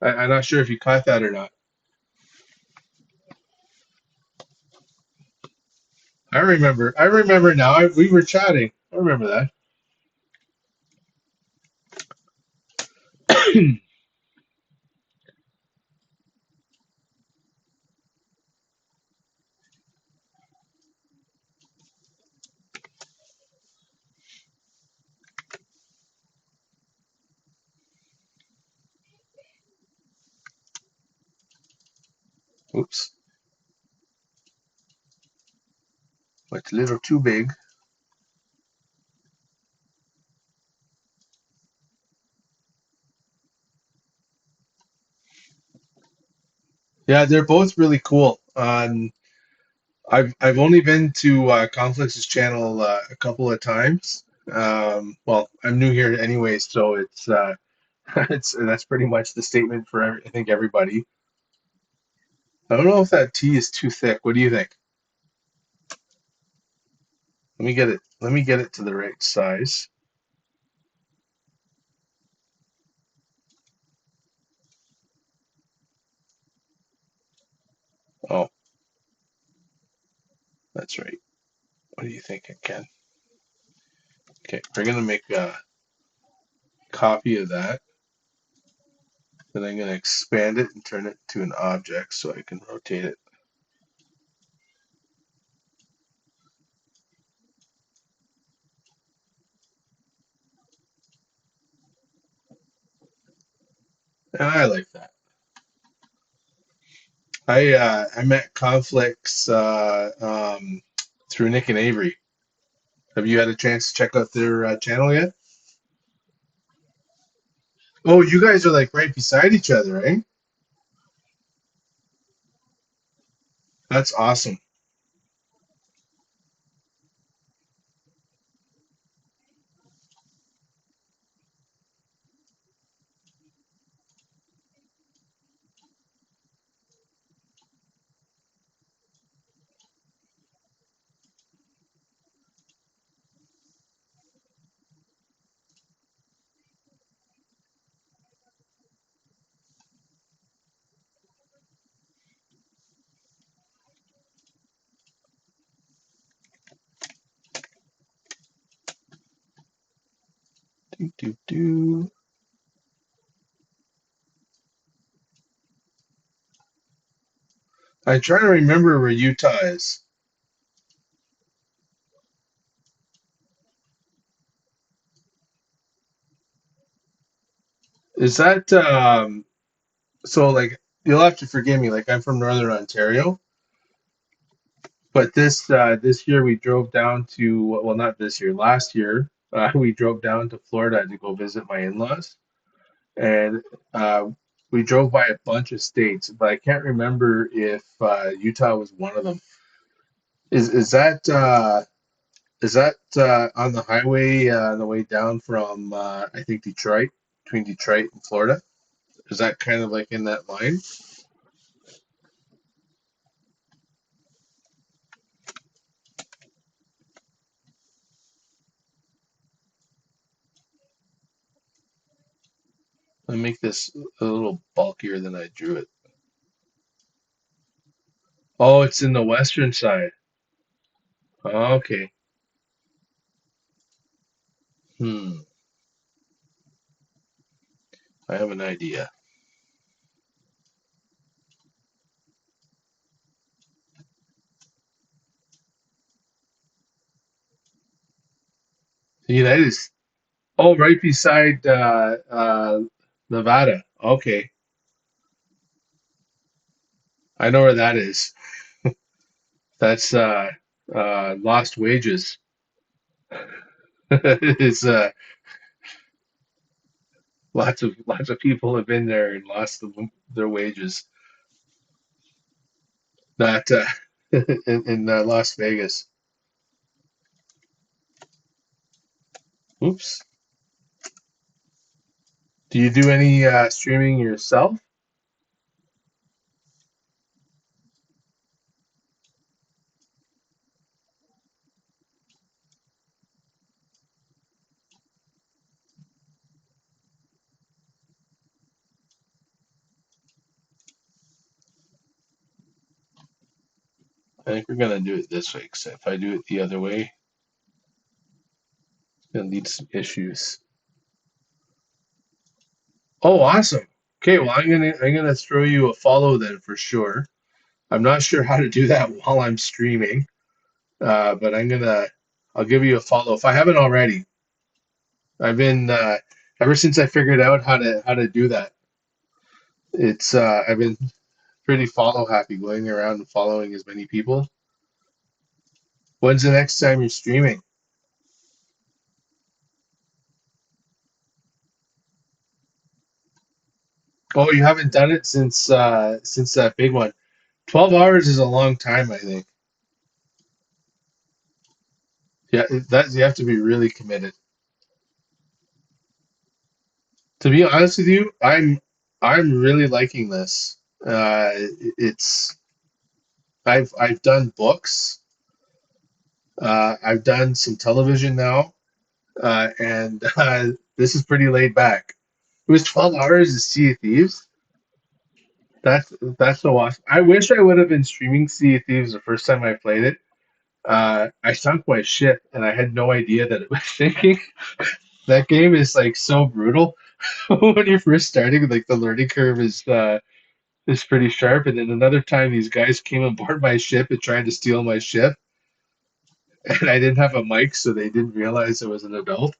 I'm not sure if you caught that or not. I remember. I remember now. We were chatting. I remember that. Oops, it's a little too big. Yeah, they're both really cool. I've only been to Conflux's channel a couple of times. Well, I'm new here anyway, so it's it's that's pretty much the statement for I think everybody. I don't know if that tea is too thick. What do you think? Let me get it. Let me get it to the right size. Oh, that's right. What do you think, Ken? Okay, we're gonna make a copy of that. Then I'm gonna expand it and turn it to an object so I can rotate it. And I like that. I met Conflicts through Nick and Avery. Have you had a chance to check out their channel yet? Oh, you guys are like right beside each other, eh? That's awesome. Do, do, do. I'm trying to remember where Utah is. Is that so? Like, you'll have to forgive me. Like, I'm from Northern Ontario, but this year we drove down to well, not this year, last year we drove down to Florida to go visit my in-laws, and uh, we drove by a bunch of states, but I can't remember if Utah was one of them. Is that on the highway on the way down from I think Detroit, between Detroit and Florida? Is that kind of like in that line? I make this a little bulkier than I drew it. Oh, it's in the western side. Okay. Hmm. I have an idea. The United. Oh, right beside Nevada. Okay, I know where that is. That's lost wages. It's lots of people have been there and lost their wages. That in Las Vegas. Oops. Do you do any streaming yourself? I think we're gonna do it this way, because if I do it the other way, it's gonna lead to some issues. Oh, awesome. Okay, well I'm gonna throw you a follow then for sure. I'm not sure how to do that while I'm streaming, but I'll give you a follow if I haven't already. I've been ever since I figured out how to do that. I've been pretty follow happy, going around and following as many people. When's the next time you're streaming? Oh, you haven't done it since that big one. 12 hours is a long time, I think. Yeah, that you have to be really committed. To be honest with you, I'm really liking this. It's I've done books. I've done some television now, and this is pretty laid back. It was 12 hours of Sea of Thieves. That's so awesome. I wish I would have been streaming Sea of Thieves the first time I played it. I sunk my ship, and I had no idea that it was sinking. That game is like so brutal when you're first starting. Like the learning curve is pretty sharp. And then another time, these guys came aboard my ship and tried to steal my ship, and I didn't have a mic, so they didn't realize I was an adult.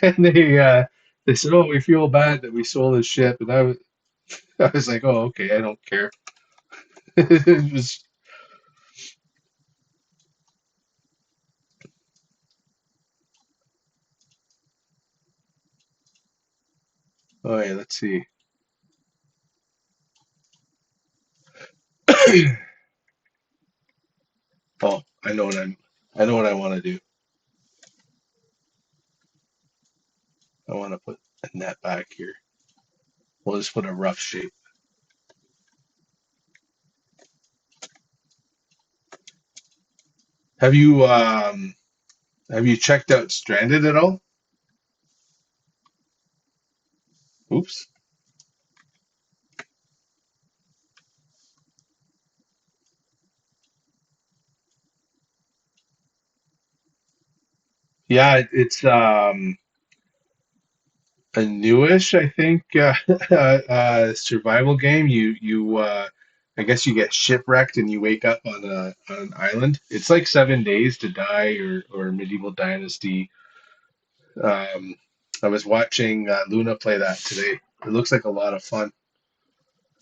And they said, "Oh, we feel bad that we stole his ship," and I was like, "Oh, okay, I don't care." It was oh yeah, let's see. Oh, I know what I want to do. I want to put a net back here. We'll just put a rough shape. Have you have you checked out Stranded at all? Oops. Yeah, it's a newish, I think, survival game. I guess you get shipwrecked and you wake up on a on an island. It's like 7 days to die or medieval dynasty. Um, I was watching Luna play that today. It looks like a lot of fun,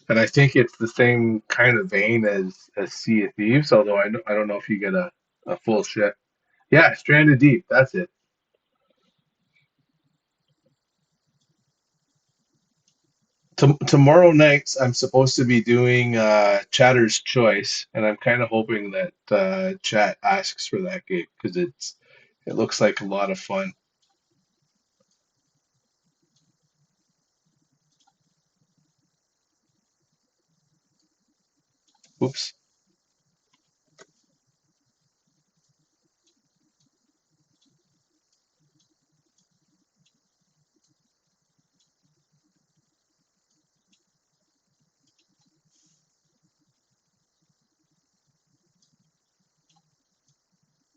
and I think it's the same kind of vein as Sea of Thieves. Although I don't know if you get a full ship. Yeah, Stranded Deep. That's it. Tomorrow night, I'm supposed to be doing Chatter's Choice, and I'm kind of hoping that Chat asks for that game because it looks like a lot of fun. Oops.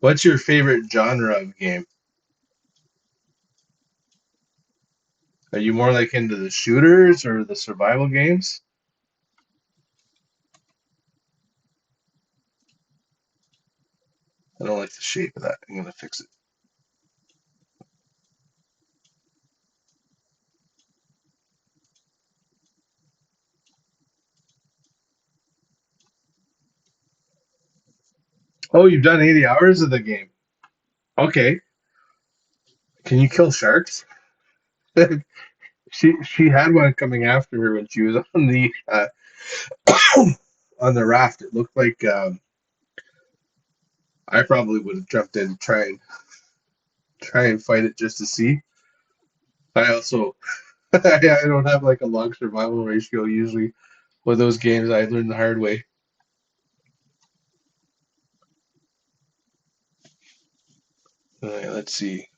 What's your favorite genre of game? Are you more like into the shooters or the survival games? I don't like the shape of that. I'm gonna fix it. Oh, you've done 80 hours of the game. Okay. Can you kill sharks? She had one coming after her when she was on the on the raft. It looked like I probably would have jumped in and try and fight it just to see. I also I don't have like a long survival ratio usually with those games. I learned the hard way. Let's see.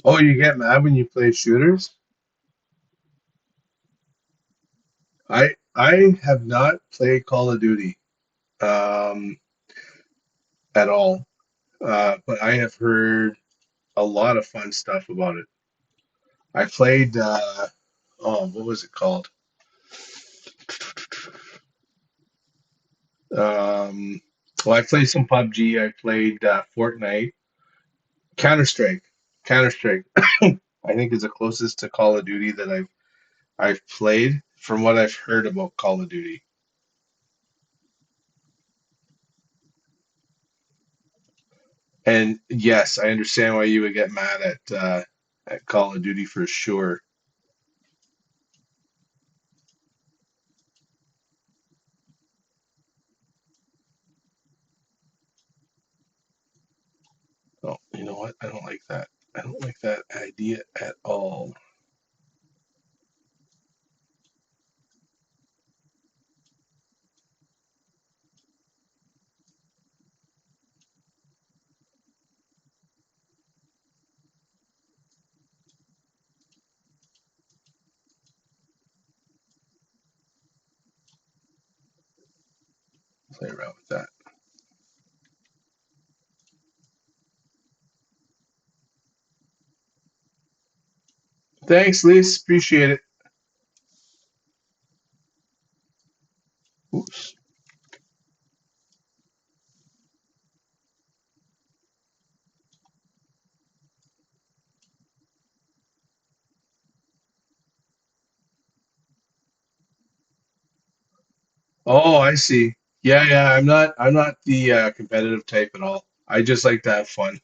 Oh, you get mad when you play shooters? I I have not played Call of Duty um, at all, but I have heard a lot of fun stuff about it. I played, what was it called? Um, well, I played some PUBG. I played Fortnite, Counter Strike. Counter Strike, I think, is the closest to Call of Duty that I've played from what I've heard about Call of Duty. And yes, I understand why you would get mad at Call of Duty for sure. Oh, you know what? I don't like that. I don't like that idea at all. Play around with that. Thanks, Lise. Appreciate it. Oops. Oh, I see. Yeah, yeah. I'm not the competitive type at all. I just like to have fun.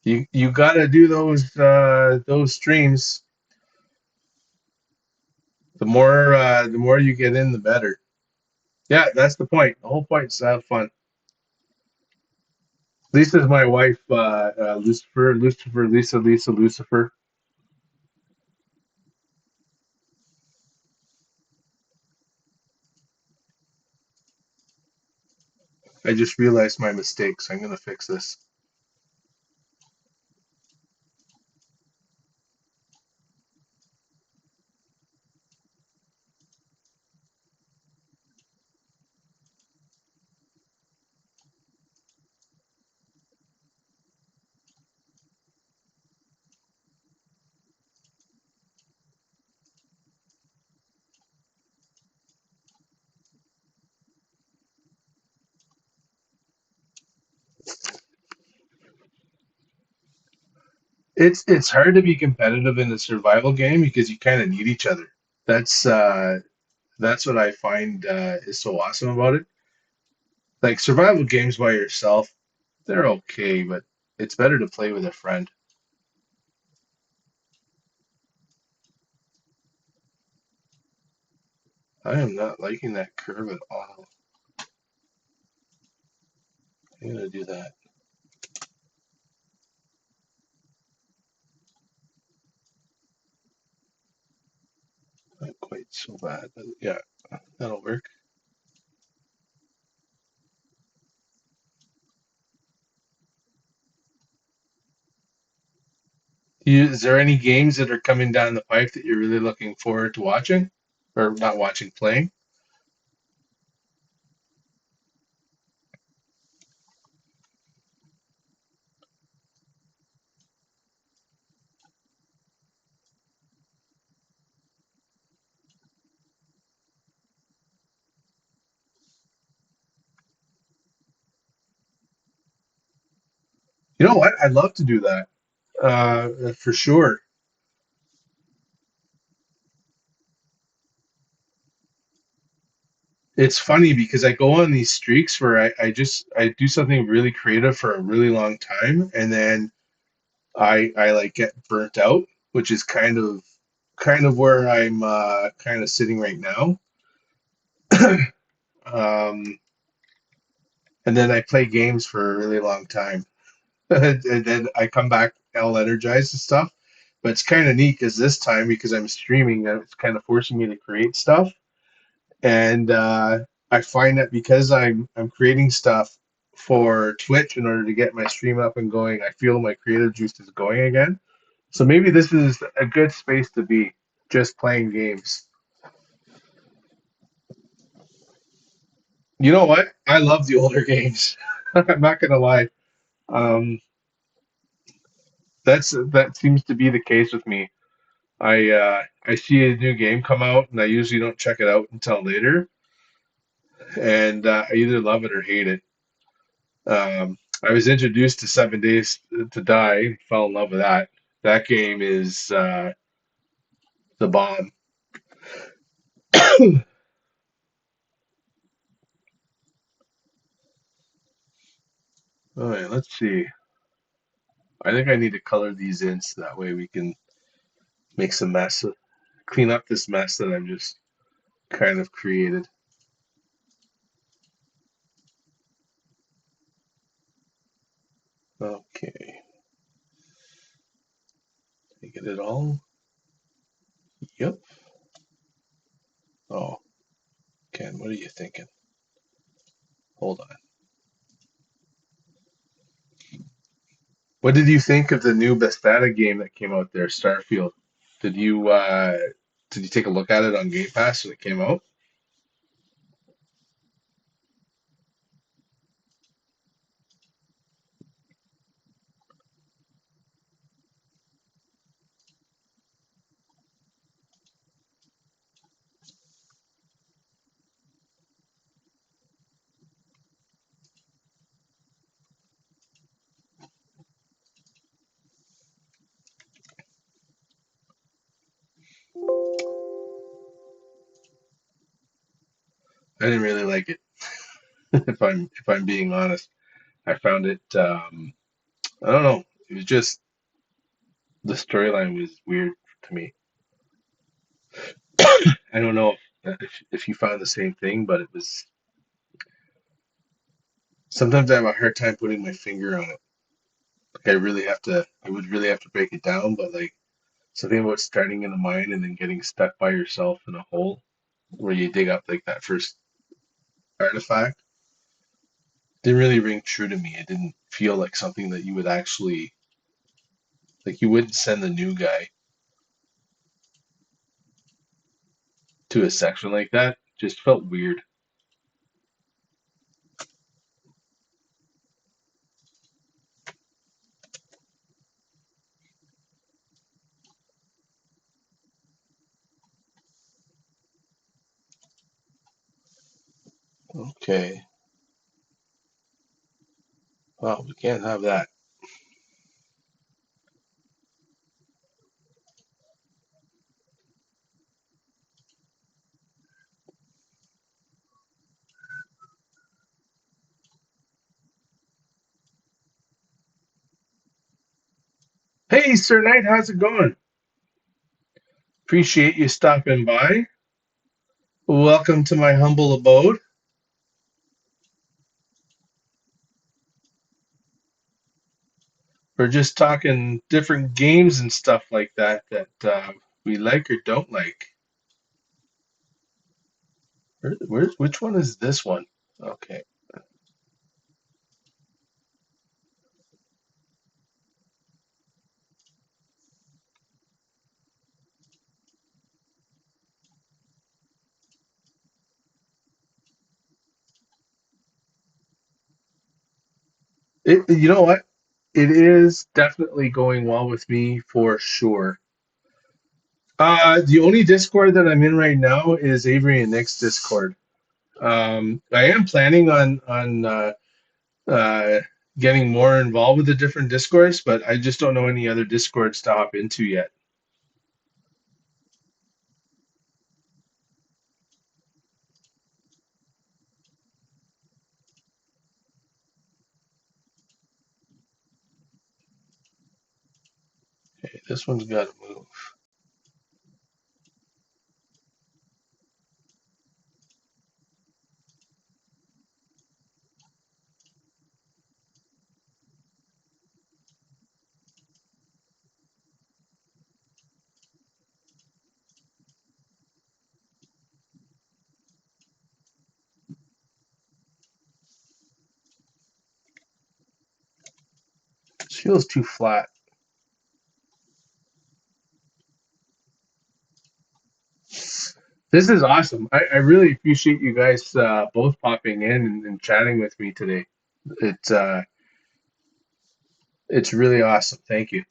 You got to do those streams. The more you get in, the better. Yeah, that's the point. The whole point is to have fun. Lisa's my wife, Lucifer, Lucifer, Lisa, Lisa, Lucifer. I just realized my mistakes. I'm gonna fix this. It's hard to be competitive in a survival game because you kind of need each other. That's uh, that's what I find is so awesome about it. Like survival games by yourself, they're okay, but it's better to play with a friend. I am not liking that curve at all. I'm gonna do that. Not quite so bad, but yeah, that'll work. Is there any games that are coming down the pipe that you're really looking forward to watching, or not watching, playing? You know what? I'd love to do that. For sure. It's funny because I go on these streaks where I do something really creative for a really long time, and then I like get burnt out, which is kind of where I'm kind of sitting right now. Um, and then I play games for a really long time, and then I come back all energized and stuff. But it's kind of neat because this time, because I'm streaming, it's kind of forcing me to create stuff, and I find that because I'm creating stuff. for Twitch in order to get my stream up and going. I feel my creative juice is going again. So maybe this is a good space to be, just playing games. You know what? I love the older games. I'm not gonna lie. Um, that seems to be the case with me. I see a new game come out, and I usually don't check it out until later, and I either love it or hate it. I was introduced to 7 Days to Die, fell in love with that. That game is the bomb. All right, let's see. I think I need to color these in so that way we can make some mess, clean up this mess that I've just kind of created. Okay, I get it all. Yep. Oh, Ken, what are you thinking? Hold on. What did you think of the new Bethesda game that came out there, Starfield? Did you uh, did you take a look at it on Game Pass when it came out? I didn't really like it. If I'm being honest, I found it. I don't know. It was just the storyline was weird to me. I don't know if you found the same thing, but it was. Sometimes I have a hard time putting my finger on it. Like I would really have to break it down. But like something about starting in a mine and then getting stuck by yourself in a hole where you dig up like that first artifact didn't really ring true to me. It didn't feel like something that you would actually like. You wouldn't send the new guy to a section like that. Just felt weird. Okay, well, we can't have that. Hey, Sir Knight, how's it going? Appreciate you stopping by. Welcome to my humble abode. We're just talking different games and stuff like that that we like or don't like. Which one is this one? Okay. You know what? It is definitely going well with me for sure. The only Discord that I'm in right now is Avery and Nick's Discord. I am planning on uh, getting more involved with the different Discords, but I just don't know any other Discords to hop into yet. Okay, this one's got to move. Feels too flat. This is awesome. I really appreciate you guys both popping in and chatting with me today. It's uh, it's really awesome. Thank you.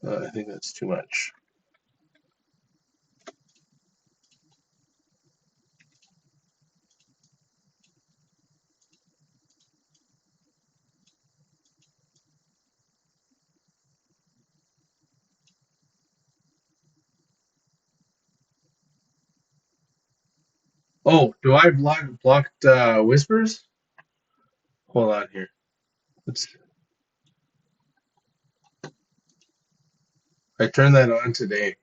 I think that's too much. Oh, do I blocked whispers? Hold on here. Let's. I turned that on today.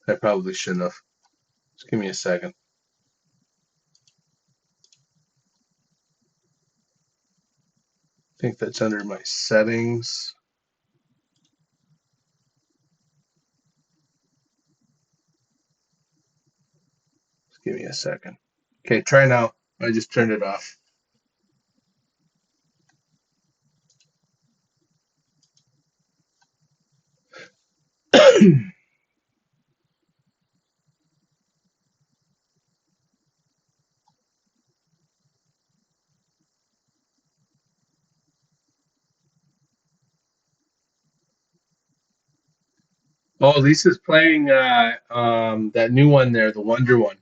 I probably shouldn't have. Just give me a second. I think that's under my settings. Just give me a second. Okay, try now. I just turned it off. Oh, Lisa's playing that new one there, the Wonder one.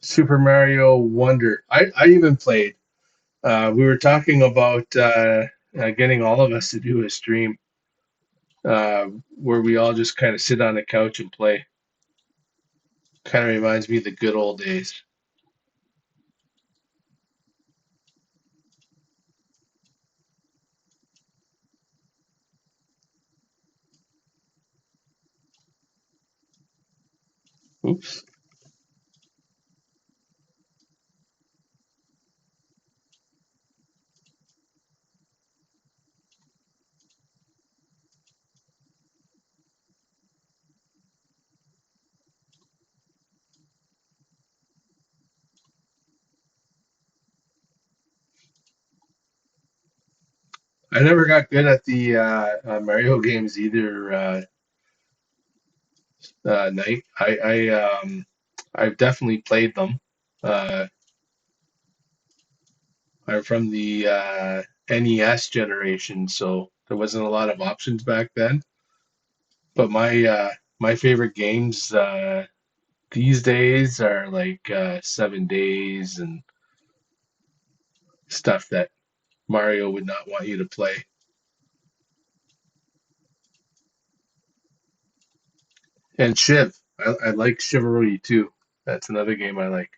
Super Mario Wonder. I even played. We were talking about getting all of us to do a stream where we all just kind of sit on the couch and play. Kind of reminds me of the good old days. Oops. I never got good at the Mario games either, Knight. I've definitely played them. Uh, I'm from the NES generation, so there wasn't a lot of options back then. But my favorite games these days are like 7 Days and stuff that Mario would not want you to play. And Shiv, I like Chivalry too. That's another game I like.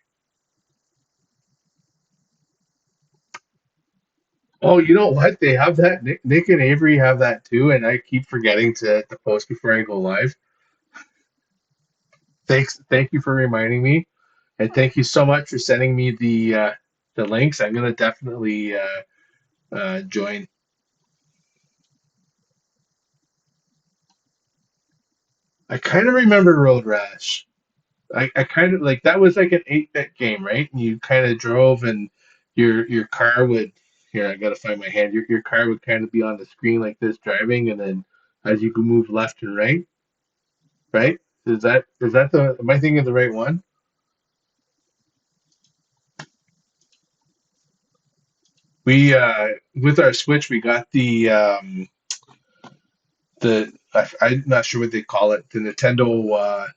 Oh, you know what? They have that. Nick and Avery have that too, and I keep forgetting to post before I go live. Thank you for reminding me, and thank you so much for sending me the links. I'm gonna definitely join. I kind of remember Road Rash. I kind of like that was like an 8-bit game, right? And you kind of drove, and your car would. Here, I gotta find my hand. Your car would kind of be on the screen like this, driving, and then as you could move left and right, right? Is that the? Am I thinking of the right one? We with our Switch, we got I'm not sure what they call it, the Nintendo.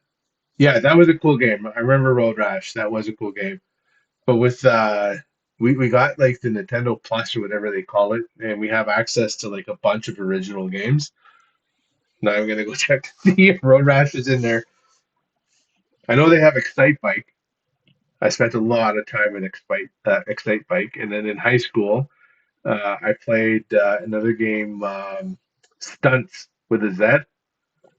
Yeah, that was a cool game. I remember Road Rash. That was a cool game. But with we got like the Nintendo Plus or whatever they call it, and we have access to like a bunch of original games. Now I'm gonna go check to see if Road Rash is in there. I know they have Excite Bike. I spent a lot of time in Excite Bike, and then in high school, I played another game, Stunts with a Z,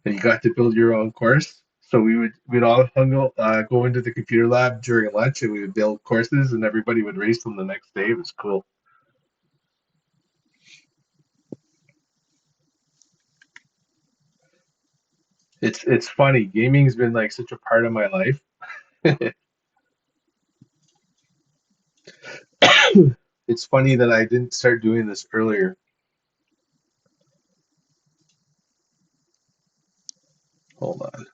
and you got to build your own course. So we'd all go into the computer lab during lunch, and we would build courses, and everybody would race them the next day. It was cool. It's funny. Gaming's been like such a part of my life. It's funny that I didn't start doing this earlier. Hold on,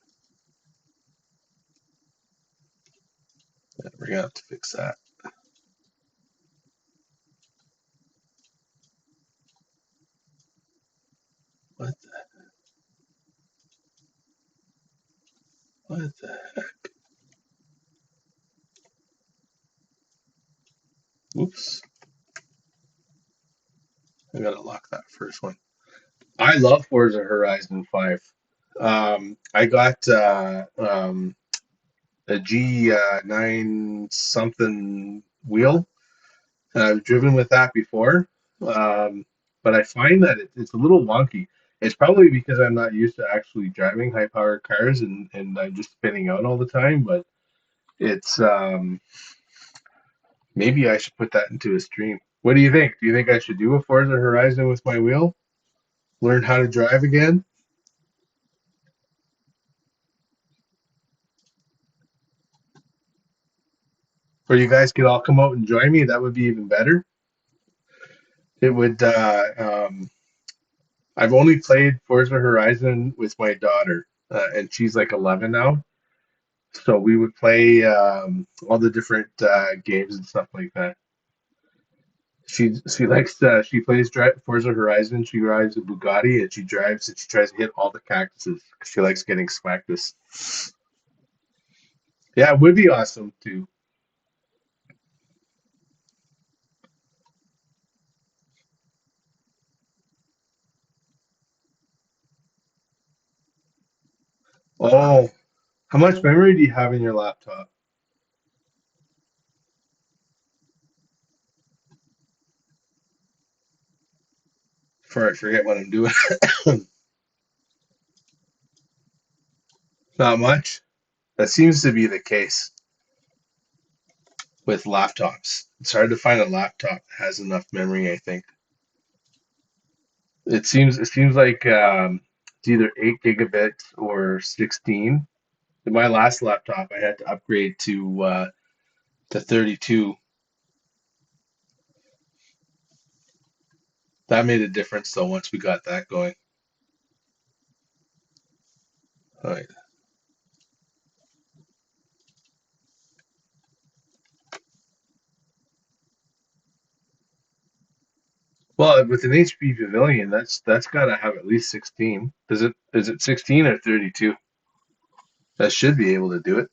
we're gonna have to fix that. What what the? Oops, I gotta lock that first one. I love Forza Horizon 5. I got a G9 something wheel. I've driven with that before, um, but I find that it's a little wonky. It's probably because I'm not used to actually driving high-powered cars, and I'm just spinning out all the time. But it's maybe I should put that into a stream. What do you think? Do you think I should do a Forza Horizon with my wheel? Learn how to drive again? Or you guys could all come out and join me? That would be even better. It would. I've only played Forza Horizon with my daughter, and she's like 11 now. So we would play all the different games and stuff like that. She plays Forza Horizon. She drives a Bugatti, and she tries to hit all the cactuses. She likes getting smacked. Yeah, it would be awesome too. Oh, how much memory do you have in your laptop? Before I forget what I'm doing. Not much. That seems to be the case with laptops. It's hard to find a laptop that has enough memory, I think. It seems like it's either 8 gigabits or 16. In my last laptop, I had to upgrade to 32. That made a difference though once we got that going. All right. Well, with an HP Pavilion, that's got to have at least 16. Is it 16 or 32? That should be able to do it.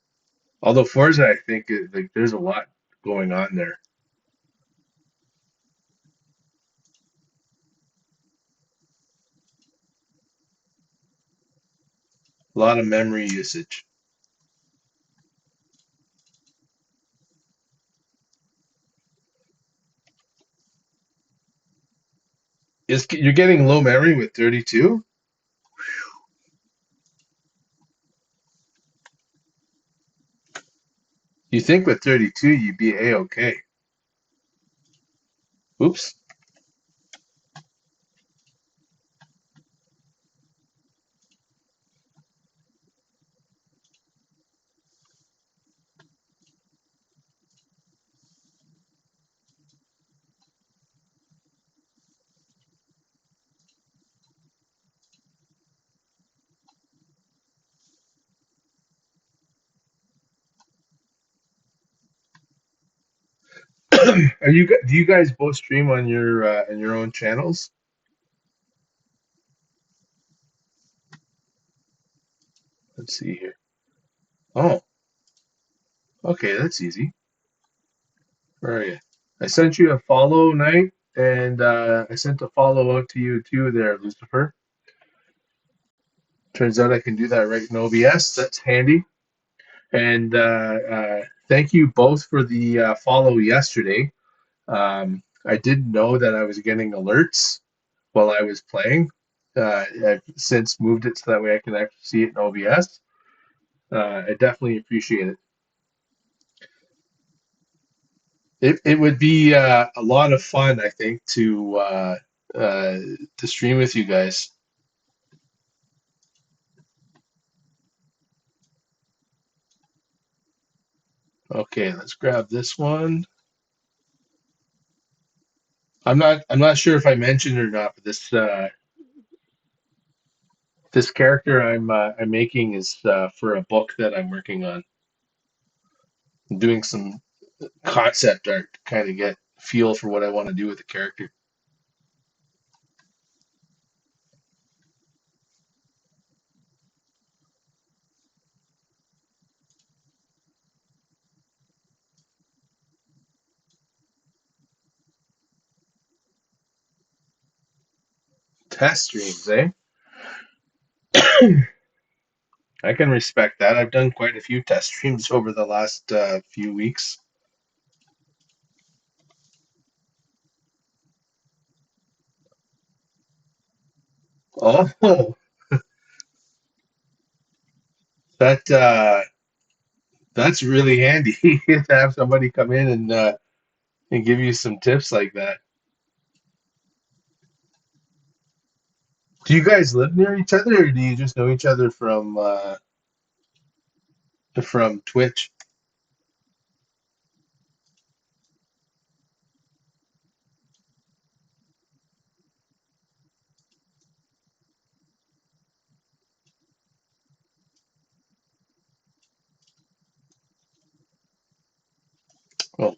Although Forza, I think like there's a lot going on there. A lot of memory usage. You're getting low memory with 32? You think with 32 you'd be a-okay. Oops. Do you guys both stream on your own channels? Let's see here. Oh, okay, that's easy. Where are you? I sent you a follow, Knight, and I sent a follow out to you too there, Lucifer. Turns out I can do that right in OBS. That's handy. And thank you both for the follow yesterday. I didn't know that I was getting alerts while I was playing. I've since moved it so that way I can actually see it in OBS. I definitely appreciate it. It would be a lot of fun, I think, uh, to stream with you guys. Okay, let's grab this one. I'm not sure if I mentioned it or not, but this character I'm making is for a book that I'm working on. I'm doing some concept art to kind of get feel for what I want to do with the character. Test streams, eh? I can respect that. I've done quite a few test streams over the last few weeks. Oh, that that's really handy to have somebody come in and give you some tips like that. Do you guys live near each other, or do you just know each other from Twitch? Oh,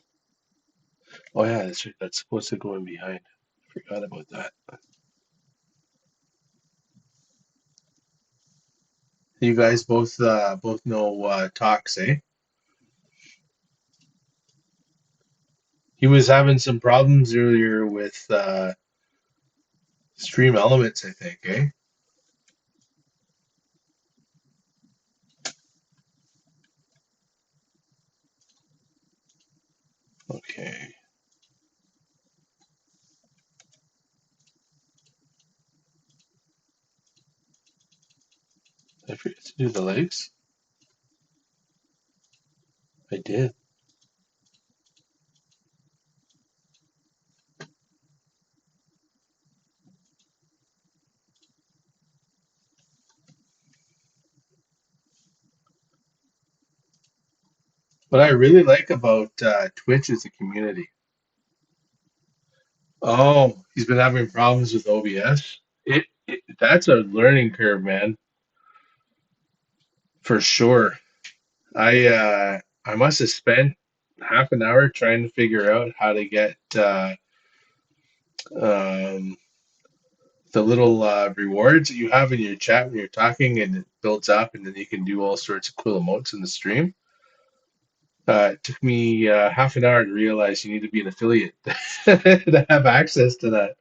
oh yeah, that's right. That's supposed to go in behind. Forgot about that. You guys both know Talks, eh? He was having some problems earlier with Stream Elements, I think, eh? Okay. I forget to do the legs. I did. What I really like about Twitch is the community. Oh, he's been having problems with OBS. That's a learning curve, man, for sure. I must have spent half an hour trying to figure out how to get um, the little rewards that you have in your chat when you're talking, and it builds up, and then you can do all sorts of cool emotes in the stream. It took me half an hour to realize you need to be an affiliate to have access to that.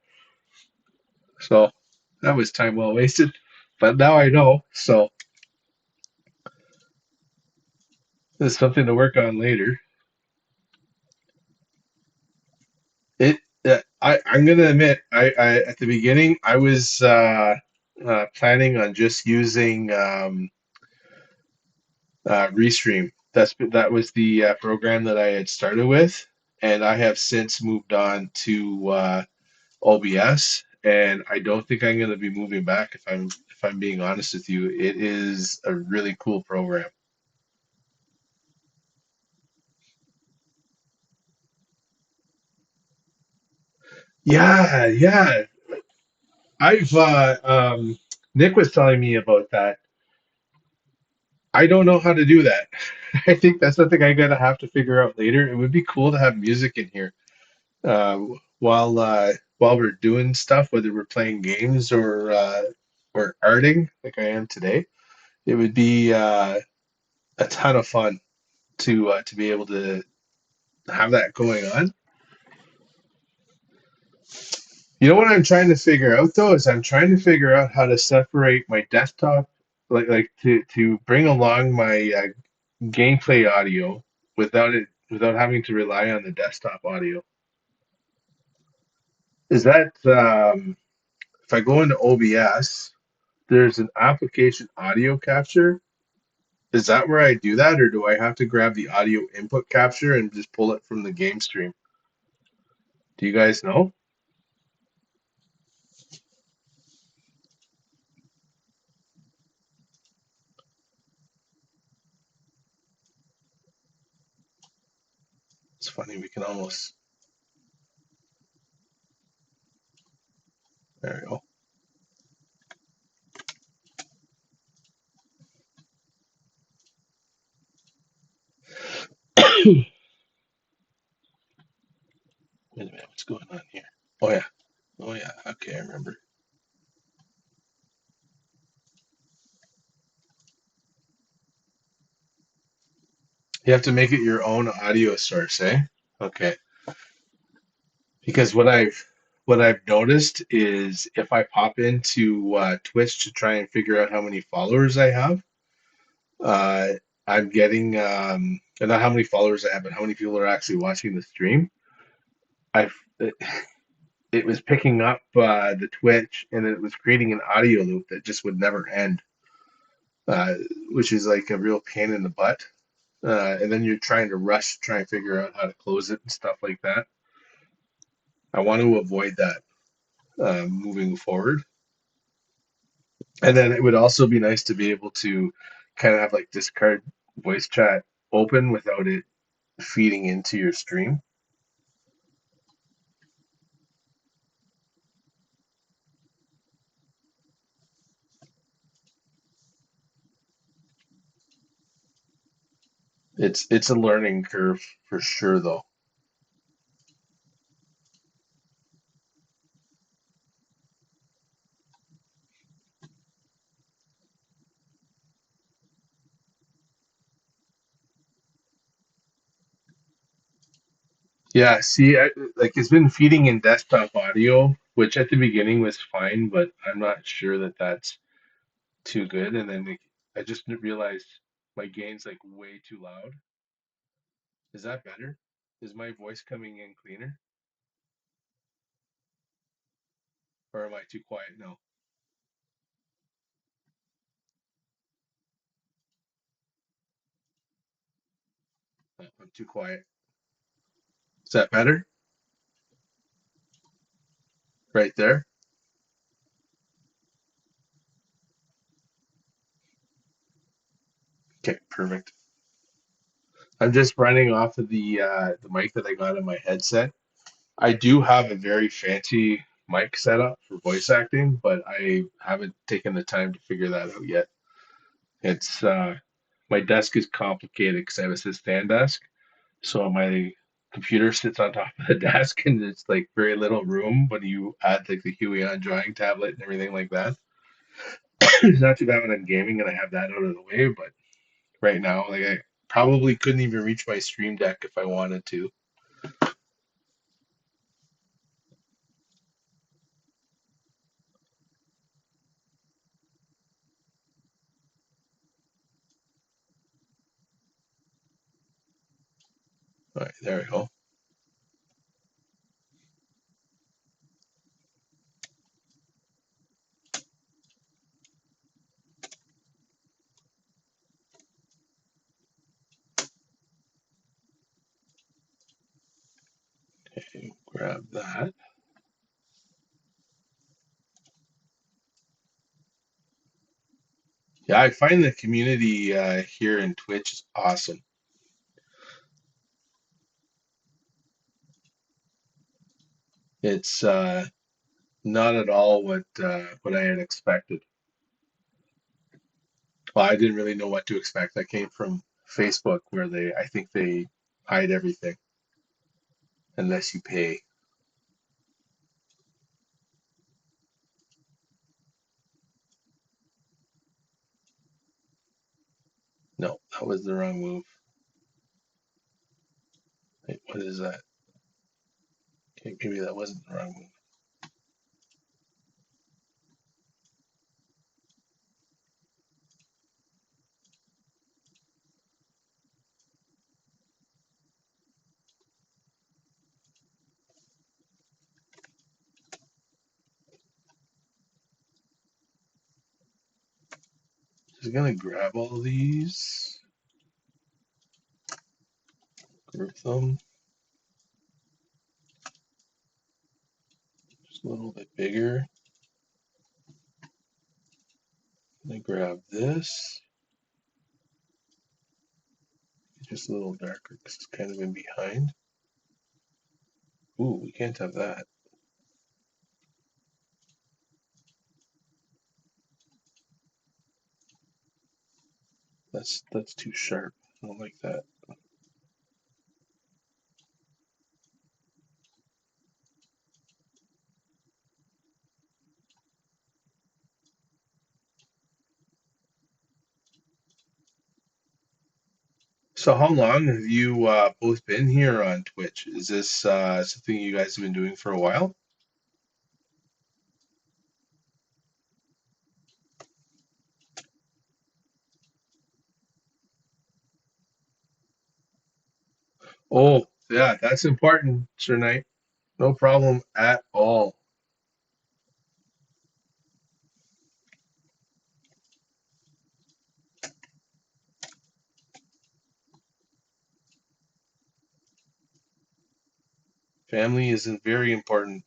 So that was time well wasted. But now I know, so there's something to work on later. It, I'm gonna admit, I at the beginning I was planning on just using Restream. That was the program that I had started with, and I have since moved on to OBS, and I don't think I'm gonna be moving back if I'm being honest with you. It is a really cool program. Yeah, yeah. I've Nick was telling me about that. I don't know how to do that. I think that's something I'm gonna have to figure out later. It would be cool to have music in here uh, while we're doing stuff, whether we're playing games or arting like I am today. It would be a ton of fun to be able to have that going on. You know what I'm trying to figure out though is I'm trying to figure out how to separate my desktop, like to bring along my gameplay audio without having to rely on the desktop audio. Is that if I go into OBS, there's an application audio capture, Is that where I do that, or do I have to grab the audio input capture and just pull it from the game stream? Do you guys know? It's funny, we can almost. There we go. Wait a minute, what's going on here? Oh yeah. Oh yeah. Okay, I remember. You have to make it your own audio source, eh? Okay. Because what I've noticed is if I pop into Twitch to try and figure out how many followers I have, uh, I'm getting and not how many followers I have, but how many people are actually watching the stream. I've it was picking up the Twitch and it was creating an audio loop that just would never end, uh, which is like a real pain in the butt. And then you're trying to rush, to try and figure out how to close it and stuff like that. I want to avoid that moving forward. And then it would also be nice to be able to kind of have like discard voice chat open without it feeding into your stream. It's a learning curve for sure though. Yeah, see, like it's been feeding in desktop audio, which at the beginning was fine, but I'm not sure that that's too good. And then like, I just realized my gain's like way too loud. Is that better? Is my voice coming in cleaner, or am I too quiet now? Oh, I'm too quiet. Is that better? Right there? Okay, perfect. I'm just running off of the mic that I got in my headset. I do have a very fancy mic setup for voice acting, but I haven't taken the time to figure that out yet. It's my desk is complicated because I have a stand desk, so my computer sits on top of the desk, and it's like very little room when you add like the Huey on drawing tablet and everything like that. It's not too bad when I'm gaming and I have that out of the way, but right now, like I probably couldn't even reach my stream deck if I wanted to. All right, there we go. Okay, grab that. Yeah, I find the community here in Twitch is awesome. It's not at all what I had expected. Well, I didn't really know what to expect. I came from Facebook, where I think they hide everything unless you pay. No, that was the wrong move. Wait, what is that? Okay, maybe that wasn't the wrong move. just gonna grab all of these, group them just a little bit bigger. I grab this, just a little darker because it's kind of in behind. Ooh, we can't have that. That's too sharp. I don't like that. So how long have you both been here on Twitch? Is this something you guys have been doing for a while? Oh, yeah, that's important, Sir Knight. No problem at all. Family isn't very important.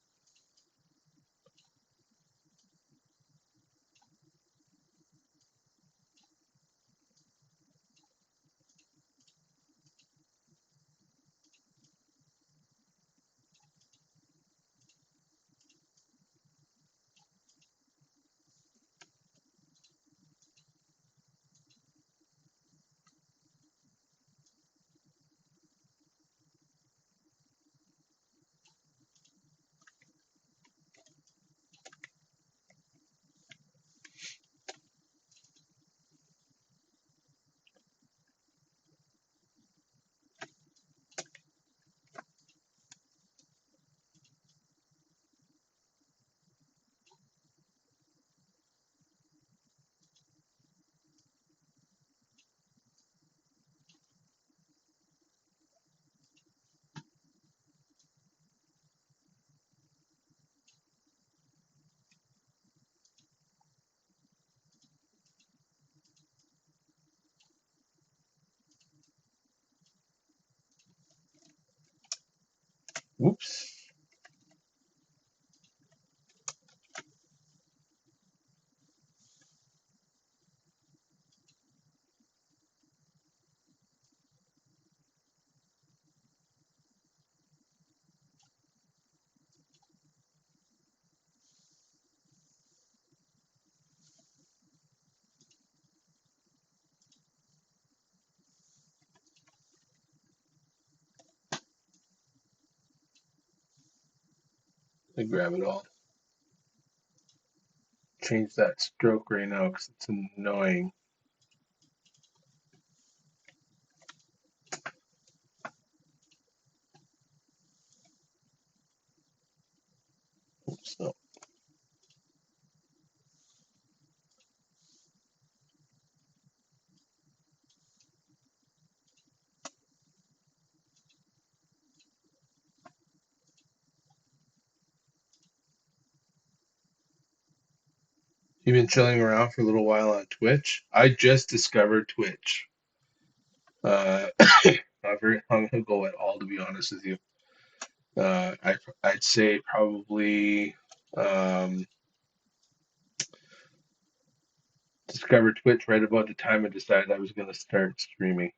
Whoops. I grab it all. Change that stroke right now because it's annoying. Oops, no. You've been chilling around for a little while on Twitch. I just discovered Twitch. Not very long ago at all, to be honest with you. I'd say probably discovered Twitch right about the time I decided I was going to start streaming,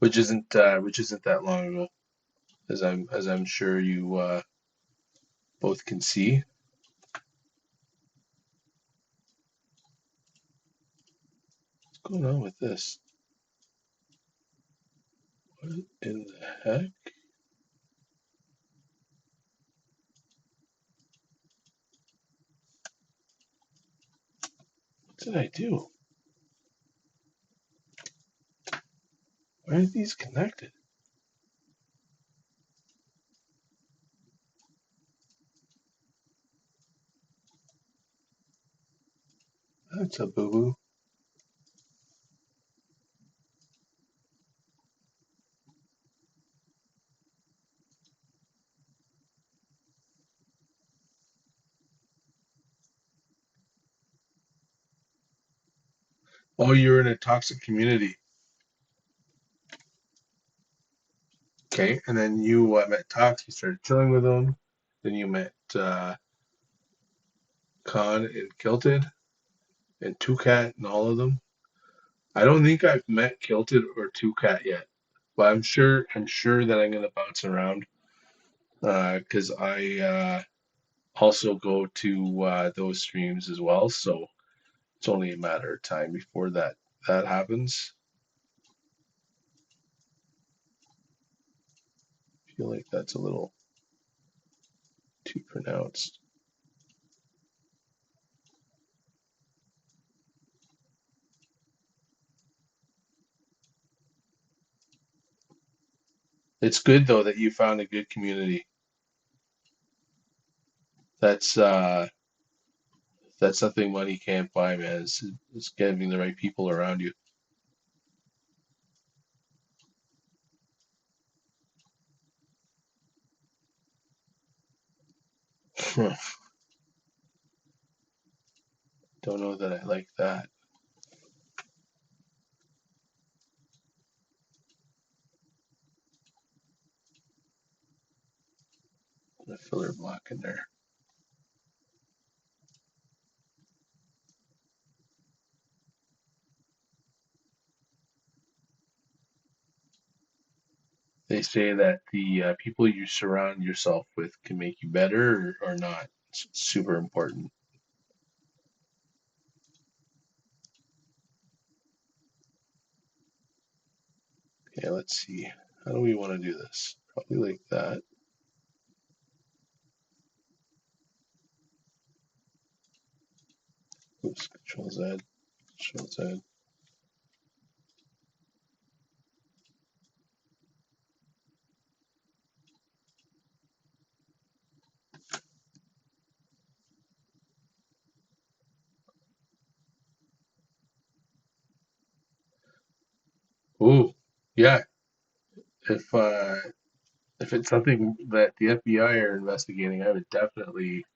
which isn't that long ago, as I'm sure you both can see. What's going on with this? What in the heck? What did I do? Why are these connected? That's a boo-boo. Oh, you're in a toxic community. Okay, and then you met Tox. You started chilling with him. Then you met Khan and Kilted and Two Cat and all of them. I don't think I've met Kilted or Two Cat yet, but I'm sure that I'm gonna bounce around because I also go to those streams as well. So it's only a matter of time before that happens. I feel like that's a little too pronounced. It's good though that you found a good community. That's that's something money can't buy, man. It's getting the right people around you. Don't know that I like that. The filler block in there. They say that the people you surround yourself with can make you better or not. It's super important. Okay, let's see. How do we want to do this? Probably like that. Oops, Control Z, Control Z. Ooh, yeah. If uh, if it's something that the FBI are investigating, I would definitely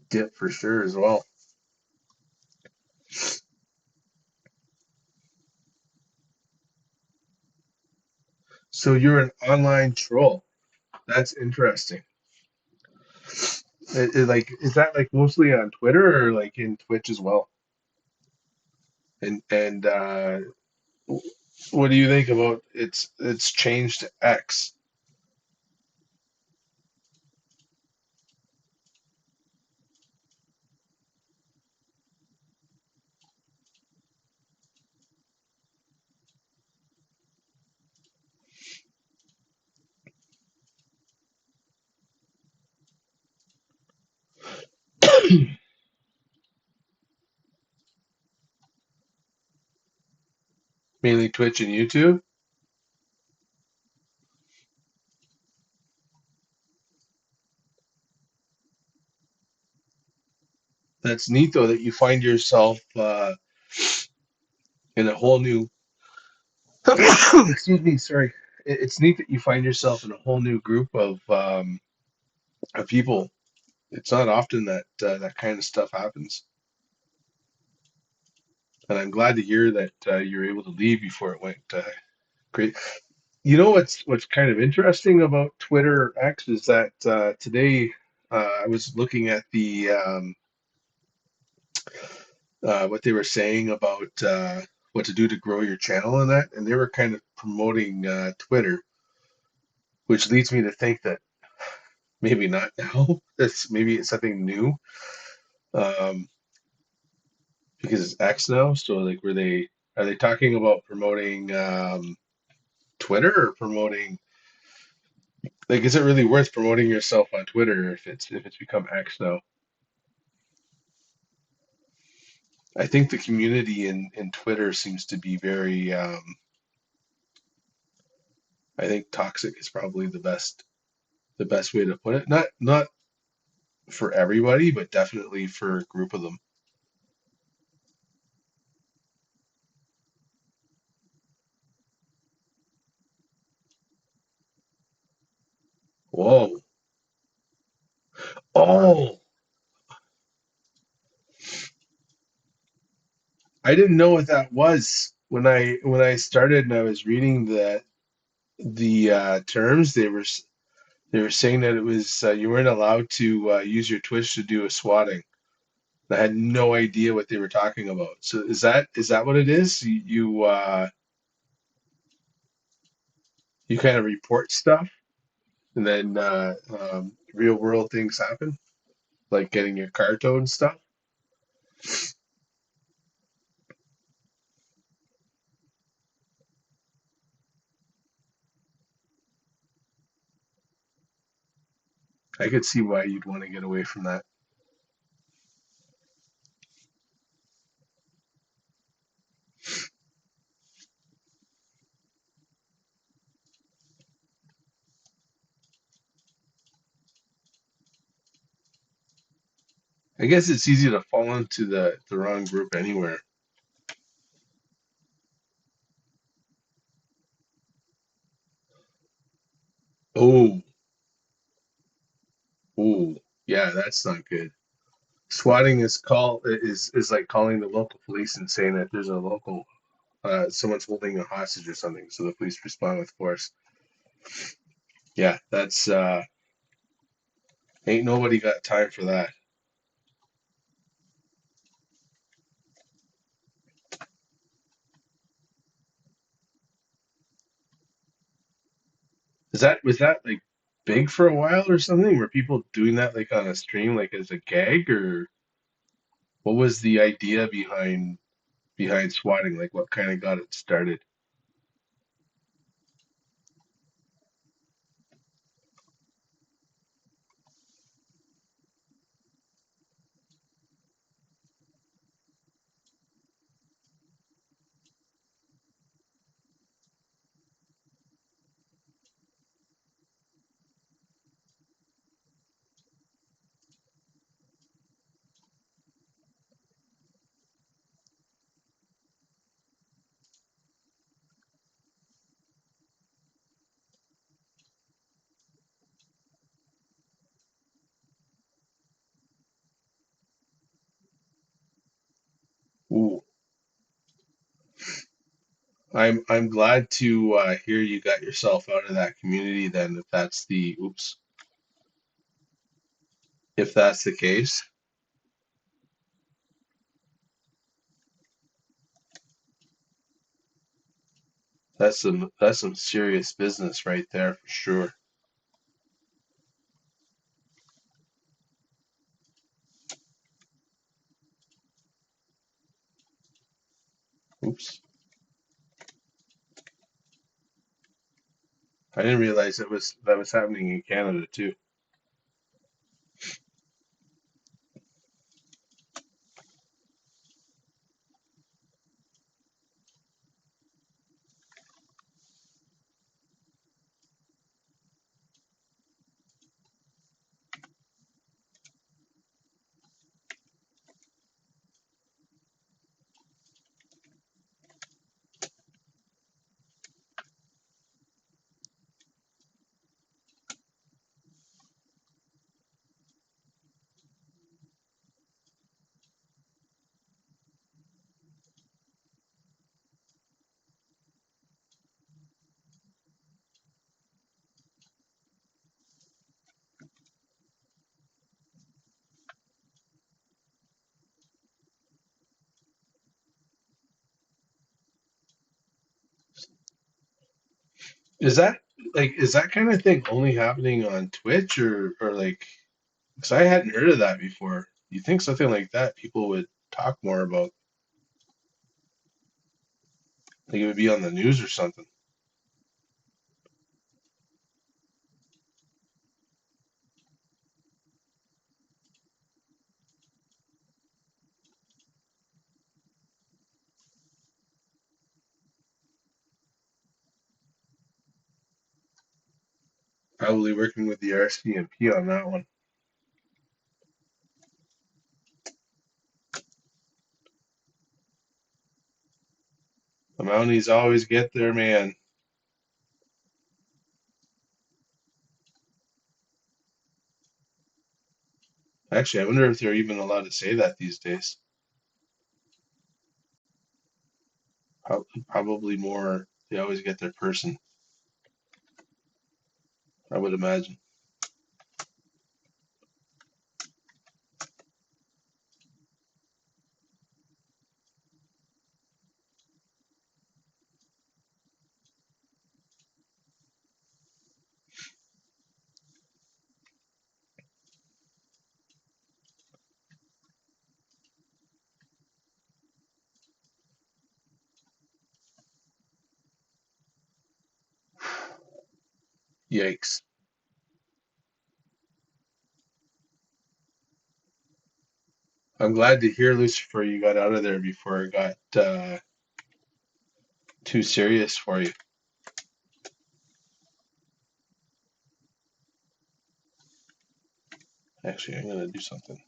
dip for sure as well. So you're an online troll. That's interesting. Like, is that like mostly on Twitter or like in Twitch as well? And what do you think about it's changed to X? Mainly Twitch and YouTube. That's neat though that you find yourself in a whole new. Excuse me, sorry. It's neat that you find yourself in a whole new group of people. It's not often that that kind of stuff happens, and I'm glad to hear that you're able to leave before it went great. You know what's kind of interesting about Twitter or X is that today I was looking at the what they were saying about what to do to grow your channel and that, and they were kind of promoting Twitter, which leads me to think that maybe not now. That's maybe it's something new um, because it's X now. So like, were they are they talking about promoting Twitter or promoting like is it really worth promoting yourself on Twitter if it's become X now? I think the community in Twitter seems to be very I think toxic is probably the best way to put it. Not for everybody, but definitely for a group of them. Whoa. Oh, I didn't know what that was when I started and I was reading the terms. They were saying that it was you weren't allowed to use your Twitch to do a swatting. I had no idea what they were talking about. So is that what it is? You kind of report stuff, and then real world things happen, like getting your car towed and stuff. I could see why you'd want to get away from that. I guess it's easy to fall into the wrong group anywhere. Oh, oh, yeah, that's not good. Swatting is like calling the local police and saying that there's a local someone's holding a hostage or something, so the police respond with force. Yeah, that's ain't nobody got time for that. Was that like big for a while or something? Were people doing that like on a stream, like as a gag, or what was the idea behind swatting? Like what kind of got it started? Ooh, I'm glad to hear you got yourself out of that community. Then, if that's the case, that's some serious business right there for sure. Oops, I didn't realize that was happening in Canada too. Is that kind of thing only happening on Twitch or like? Because I hadn't heard of that before. You think something like that people would talk more about? Like it would be on the news or something. Probably working with the RCMP on that one. The Mounties always get their man. Actually, I wonder if they're even allowed to say that these days. Probably more. They always get their person, I would imagine. Yikes. I'm glad to hear, Lucifer, you got out of there before it got too serious for you. Actually, I'm gonna do something.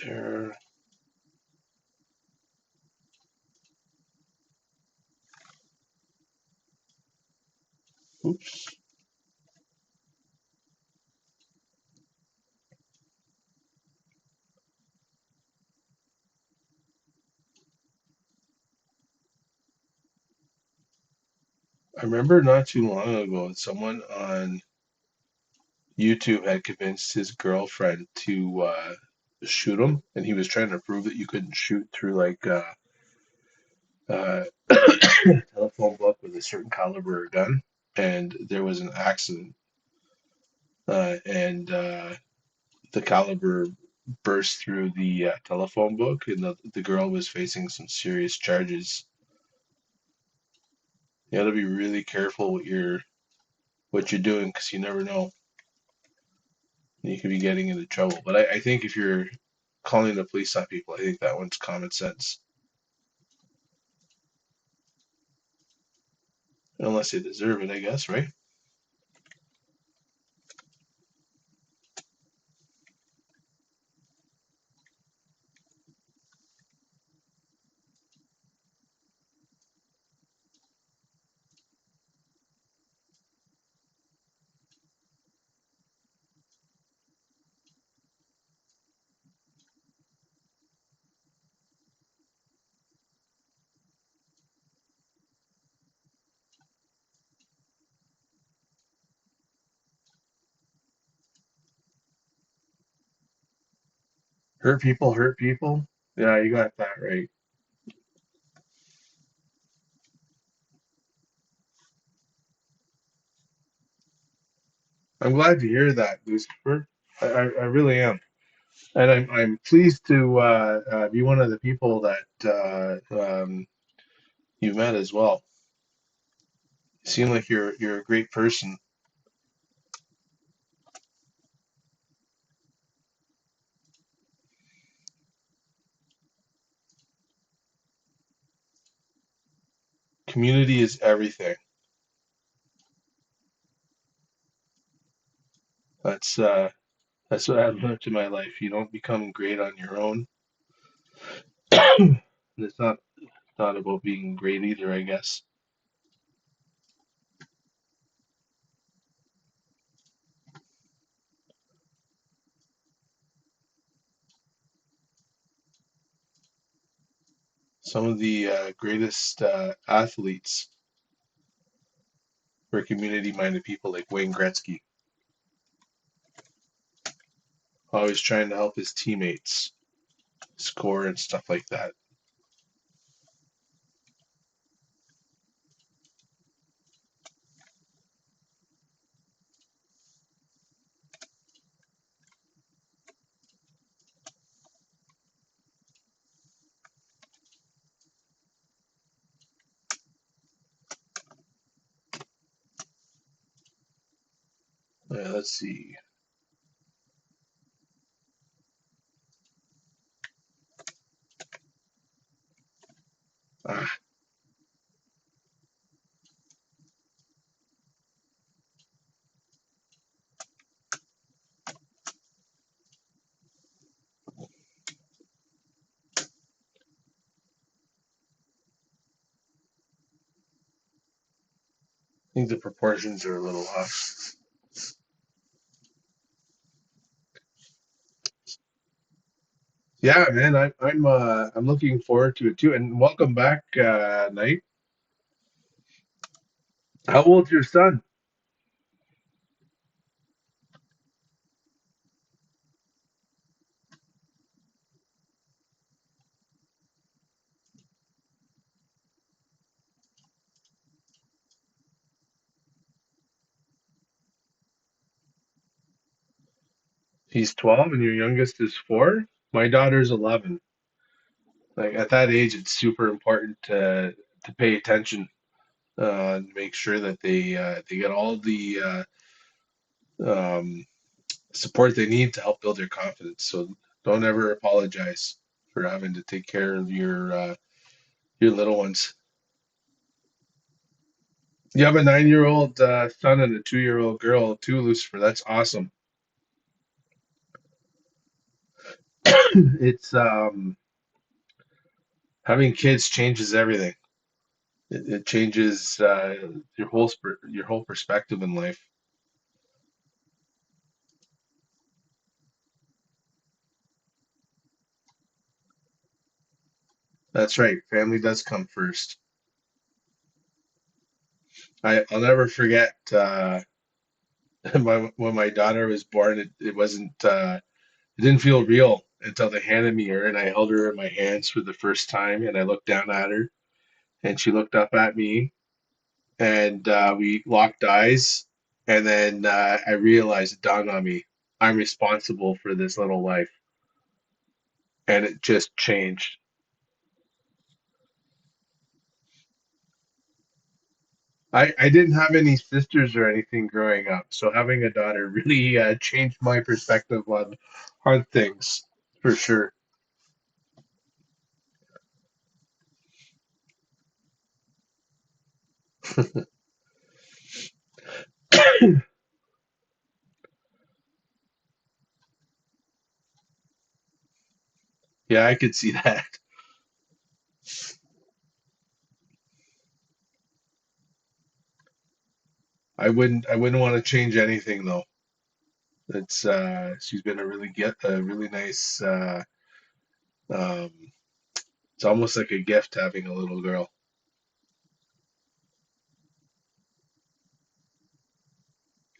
There. Oops. I remember not too long ago, someone on YouTube had convinced his girlfriend to shoot him, and he was trying to prove that you couldn't shoot through like telephone book with a certain caliber gun, and there was an accident, and the caliber burst through the telephone book, and the girl was facing some serious charges. You got to be really careful what you're doing because you never know. You could be getting into trouble. But I think if you're calling the police on people, I think that one's common sense, unless they deserve it, I guess, right? Hurt people, hurt people. Yeah, you got that right. I'm glad to hear that, Lucifer. I really am. And I'm pleased to be one of the people that you met as well. You seem like you're a great person. Community is everything. That's uh, that's what I've learned in my life. You don't become great on your own. And it's not about being great either, I guess. Some of the greatest athletes were community-minded people like Wayne Gretzky, always trying to help his teammates score and stuff like that. Let's see. Ah, think the proportions are a little off. Yeah, man, I'm looking forward to it too. And welcome back, Knight. How old's your son? He's 12 and your youngest is 4. My daughter's 11. Like at that age, it's super important to pay attention, and make sure that they get all the um, support they need to help build their confidence. So don't ever apologize for having to take care of your little ones. You have a 9-year old son and a 2-year old girl too, Lucifer. That's awesome. It's having kids changes everything. It changes your whole perspective in life. That's right. Family does come first. I'll never forget when my daughter was born. It wasn't. It didn't feel real until they handed me her, and I held her in my hands for the first time, and I looked down at her, and she looked up at me, and we locked eyes, and then I realized it dawned on me, I'm responsible for this little life, and it just changed. I didn't have any sisters or anything growing up, so having a daughter really changed my perspective on things for sure. Yeah, I could see that. I wouldn't want to change anything though. It's she's been a really nice um it's almost like a gift having a little girl.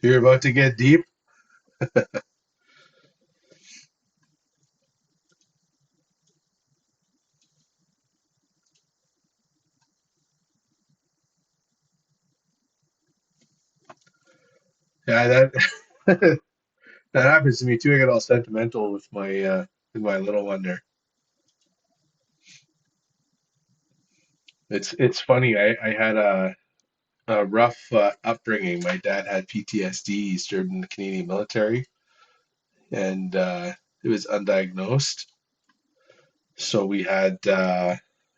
You're about to get deep. Yeah, that that happens to me too. I get all sentimental with my little one there. It's funny. I had a rough upbringing. My dad had PTSD. He served in the Canadian military, and it was undiagnosed. So we had,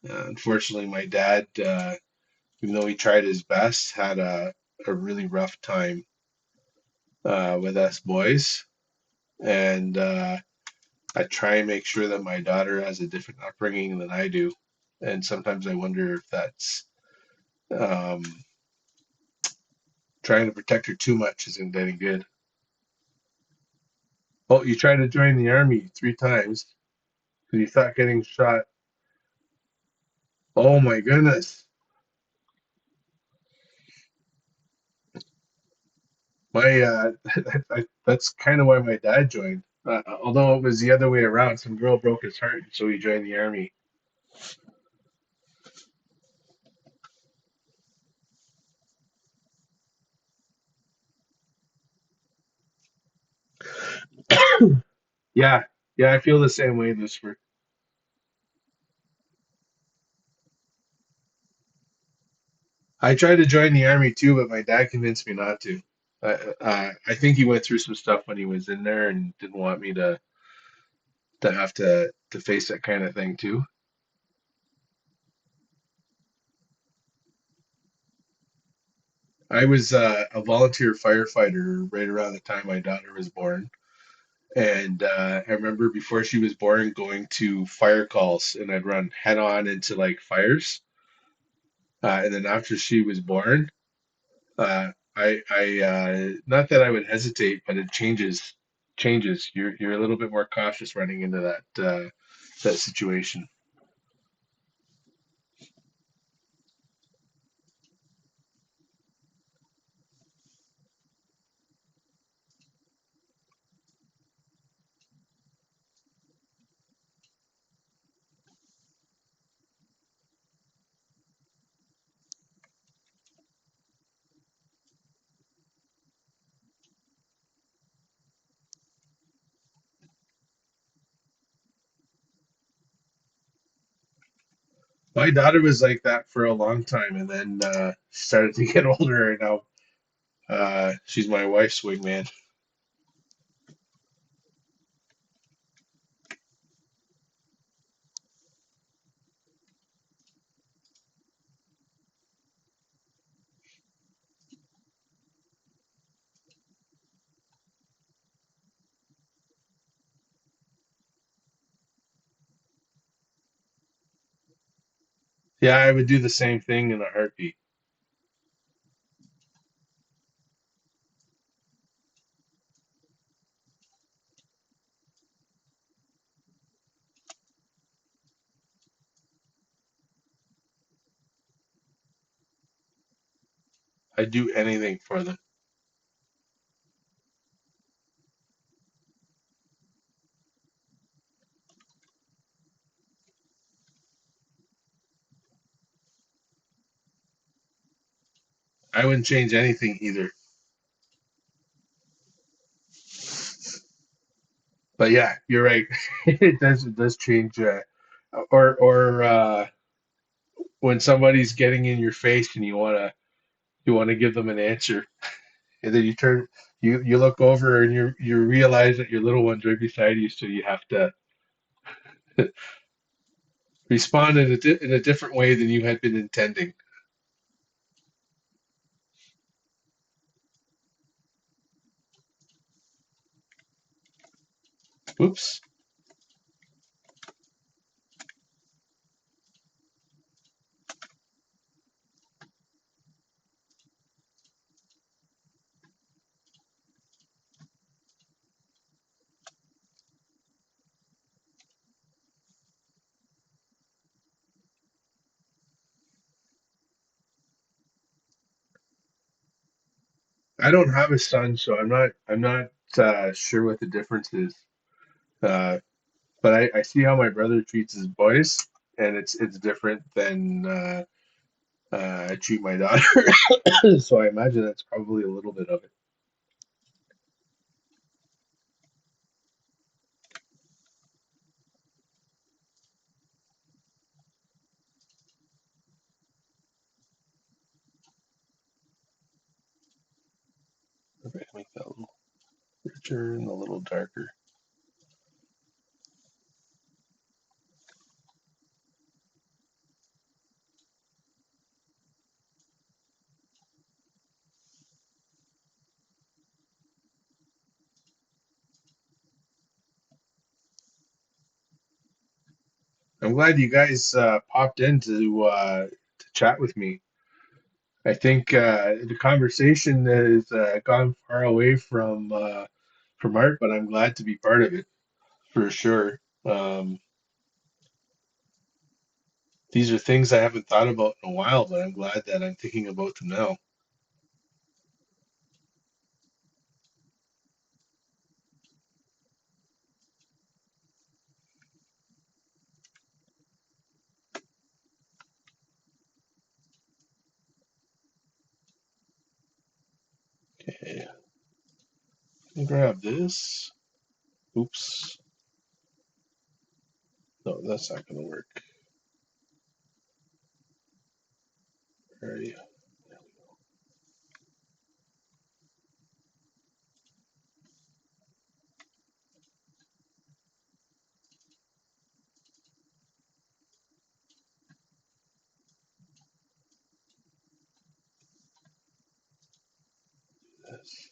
unfortunately, my dad, even though he tried his best, had a really rough time with us boys. And I try and make sure that my daughter has a different upbringing than I do. And sometimes I wonder if that's um, trying to protect her too much isn't any good. Oh, you tried to join the army 3 times because you thought getting shot. Oh my goodness. My that's kind of why my dad joined. Although it was the other way around, some girl broke his heart, so he joined the army. Yeah, yeah, I feel the same way, Lucifer. I tried to join the army too, but my dad convinced me not to. I think he went through some stuff when he was in there and didn't want me to have to face that kind of thing too. I was a volunteer firefighter right around the time my daughter was born. And I remember before she was born going to fire calls and I'd run head on into like fires. And then after she was born, Not that I would hesitate, but it changes. You're a little bit more cautious running into that situation. My daughter was like that for a long time, and then she started to get older, and now she's my wife's wingman. Yeah, I would do the same thing in a heartbeat. I'd do anything for them. I wouldn't change anything either. But yeah, you're right. It does change. Or when somebody's getting in your face and you wanna give them an answer, and then you look over and you realize that your little one's right beside you, so you have to respond in a different way than you had been intending. Oops. I don't have a son, so I'm not sure what the difference is. Uh, but I see how my brother treats his boys, and it's different than I treat my daughter. So I imagine that's probably a little bit of it. Okay, make that a little richer and a little darker. I'm glad you guys popped in to chat with me. I think the conversation has gone far away from art, but I'm glad to be part of it for sure. These are things I haven't thought about in a while, but I'm glad that I'm thinking about them now. Okay, grab this. Oops. No, that's not going to work. Alrighty. This.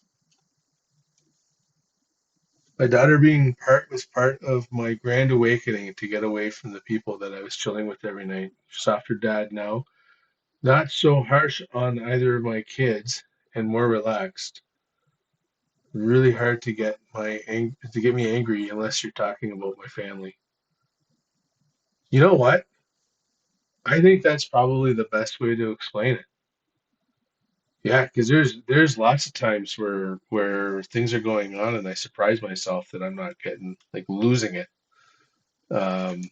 My daughter being part was part of my grand awakening to get away from the people that I was chilling with every night. Softer dad now. Not so harsh on either of my kids. and more relaxed. Really hard to get to get me angry unless you're talking about my family. You know what? I think that's probably the best way to explain it. Yeah, because there's lots of times where things are going on and I surprise myself that I'm not getting like losing it. Um,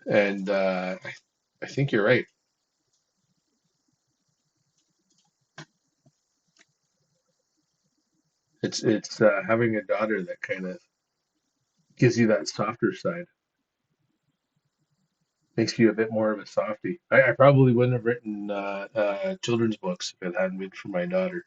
and I think you're right. It's having a daughter that kind of gives you that softer side, makes you a bit more of a softie. I probably wouldn't have written children's books if it hadn't been for my daughter.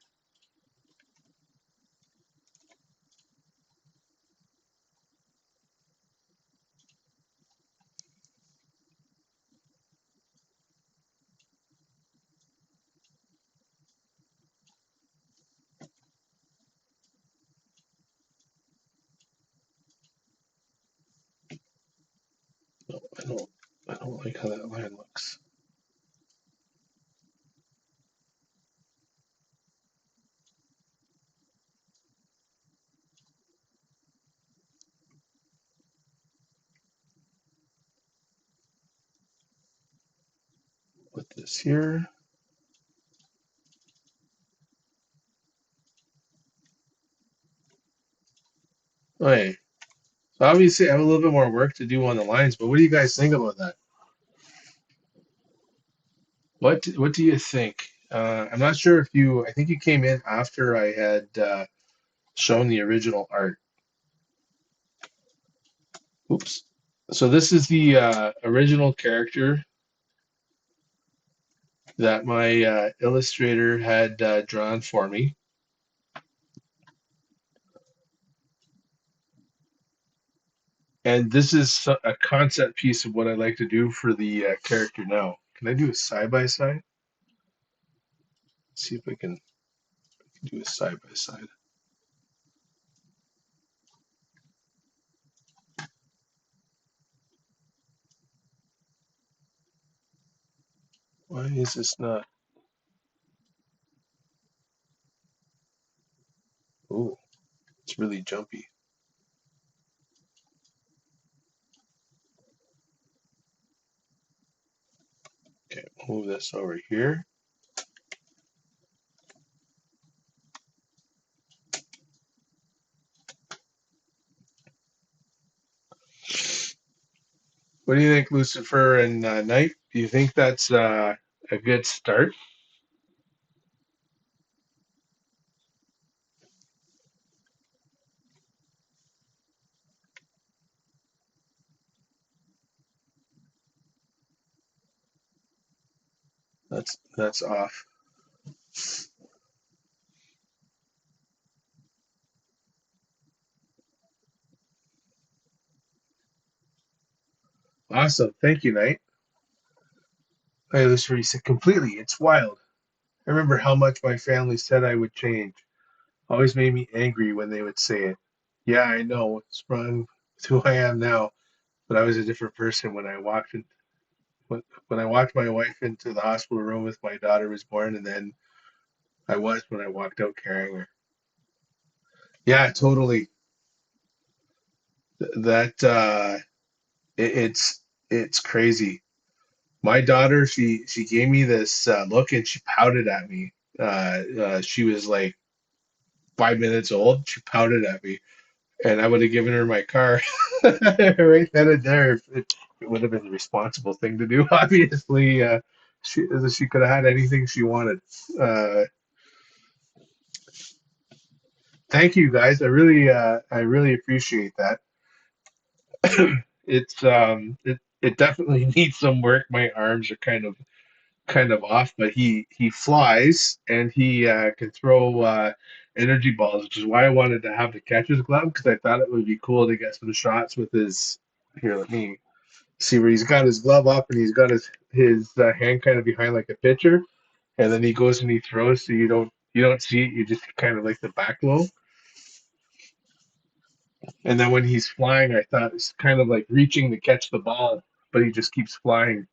No, I don't like how that line looks. Put this here. Okay. So obviously I have a little bit more work to do on the lines, but what do you guys think about that? What do you think? I'm not sure if you. I think you came in after I had shown the original art. Oops. So this is the original character that my illustrator had drawn for me, and this is a concept piece of what I like to do for the character now. Can I do a side by side? See if I can do a side by side. Why is this not? Oh, it's really jumpy. Okay, move this over here. What do you think, Lucifer and Knight? Do you think that's a good start? That's off. Awesome. Thank you, Knight. Hey, Lucifer, you said completely. It's wild. I remember how much my family said I would change. Always made me angry when they would say it. Yeah, I know it's wrong with who I am now, but I was a different person when I walked in. When I walked my wife into the hospital room with my daughter was born, and then I was when I walked out carrying her. Yeah, totally. That it's crazy. My daughter, she gave me this look and she pouted at me. She was like 5 minutes old. She pouted at me, and I would have given her my car right then and there. It would have been the responsible thing to do. Obviously, she could have had anything she wanted. Uh, Thank you guys. I really appreciate that. It definitely needs some work. My arms are kind of off, but he flies and he can throw energy balls, which is why I wanted to have the catcher's glove because I thought it would be cool to get some shots with his. Here, let me see where he's got his glove up and he's got his hand kind of behind like a pitcher, and then he goes and he throws, so you don't see it, you just kind of like the back low. And then when he's flying, I thought it's kind of like reaching to catch the ball, but he just keeps flying.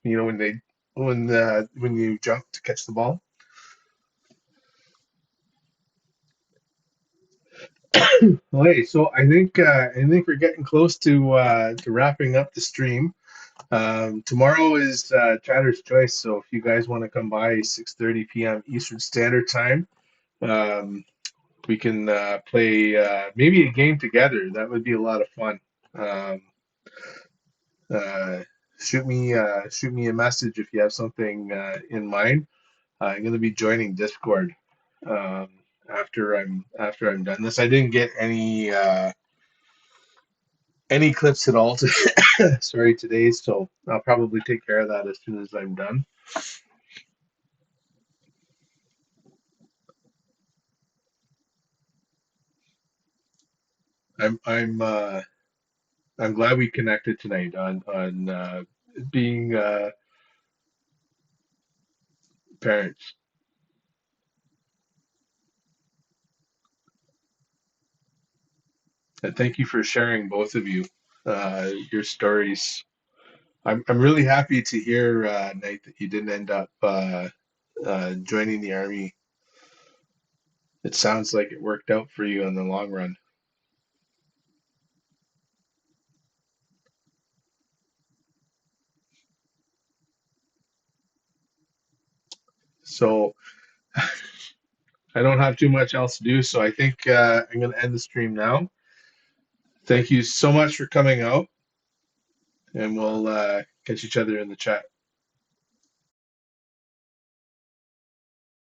When you jump to catch the ball. Okay, so I think we're getting close to wrapping up the stream. Tomorrow is Chatter's Choice, so if you guys want to come by 6:30 p.m. Eastern Standard Time, um, we can play maybe a game together. That would be a lot of fun. Um, uh, shoot me a message if you have something in mind. I'm going to be joining Discord um, after I'm done this. I didn't get any clips at all sorry today, so I'll probably take care of that as soon as I'm done. I'm glad we connected tonight on being parents. And thank you for sharing, both of you, your stories. I'm really happy to hear, Nate, that you didn't end up joining the army. It sounds like it worked out for you in the long run. So I don't have too much else to do, so I think I'm going to end the stream now. Thank you so much for coming out, and we'll catch each other in the chat.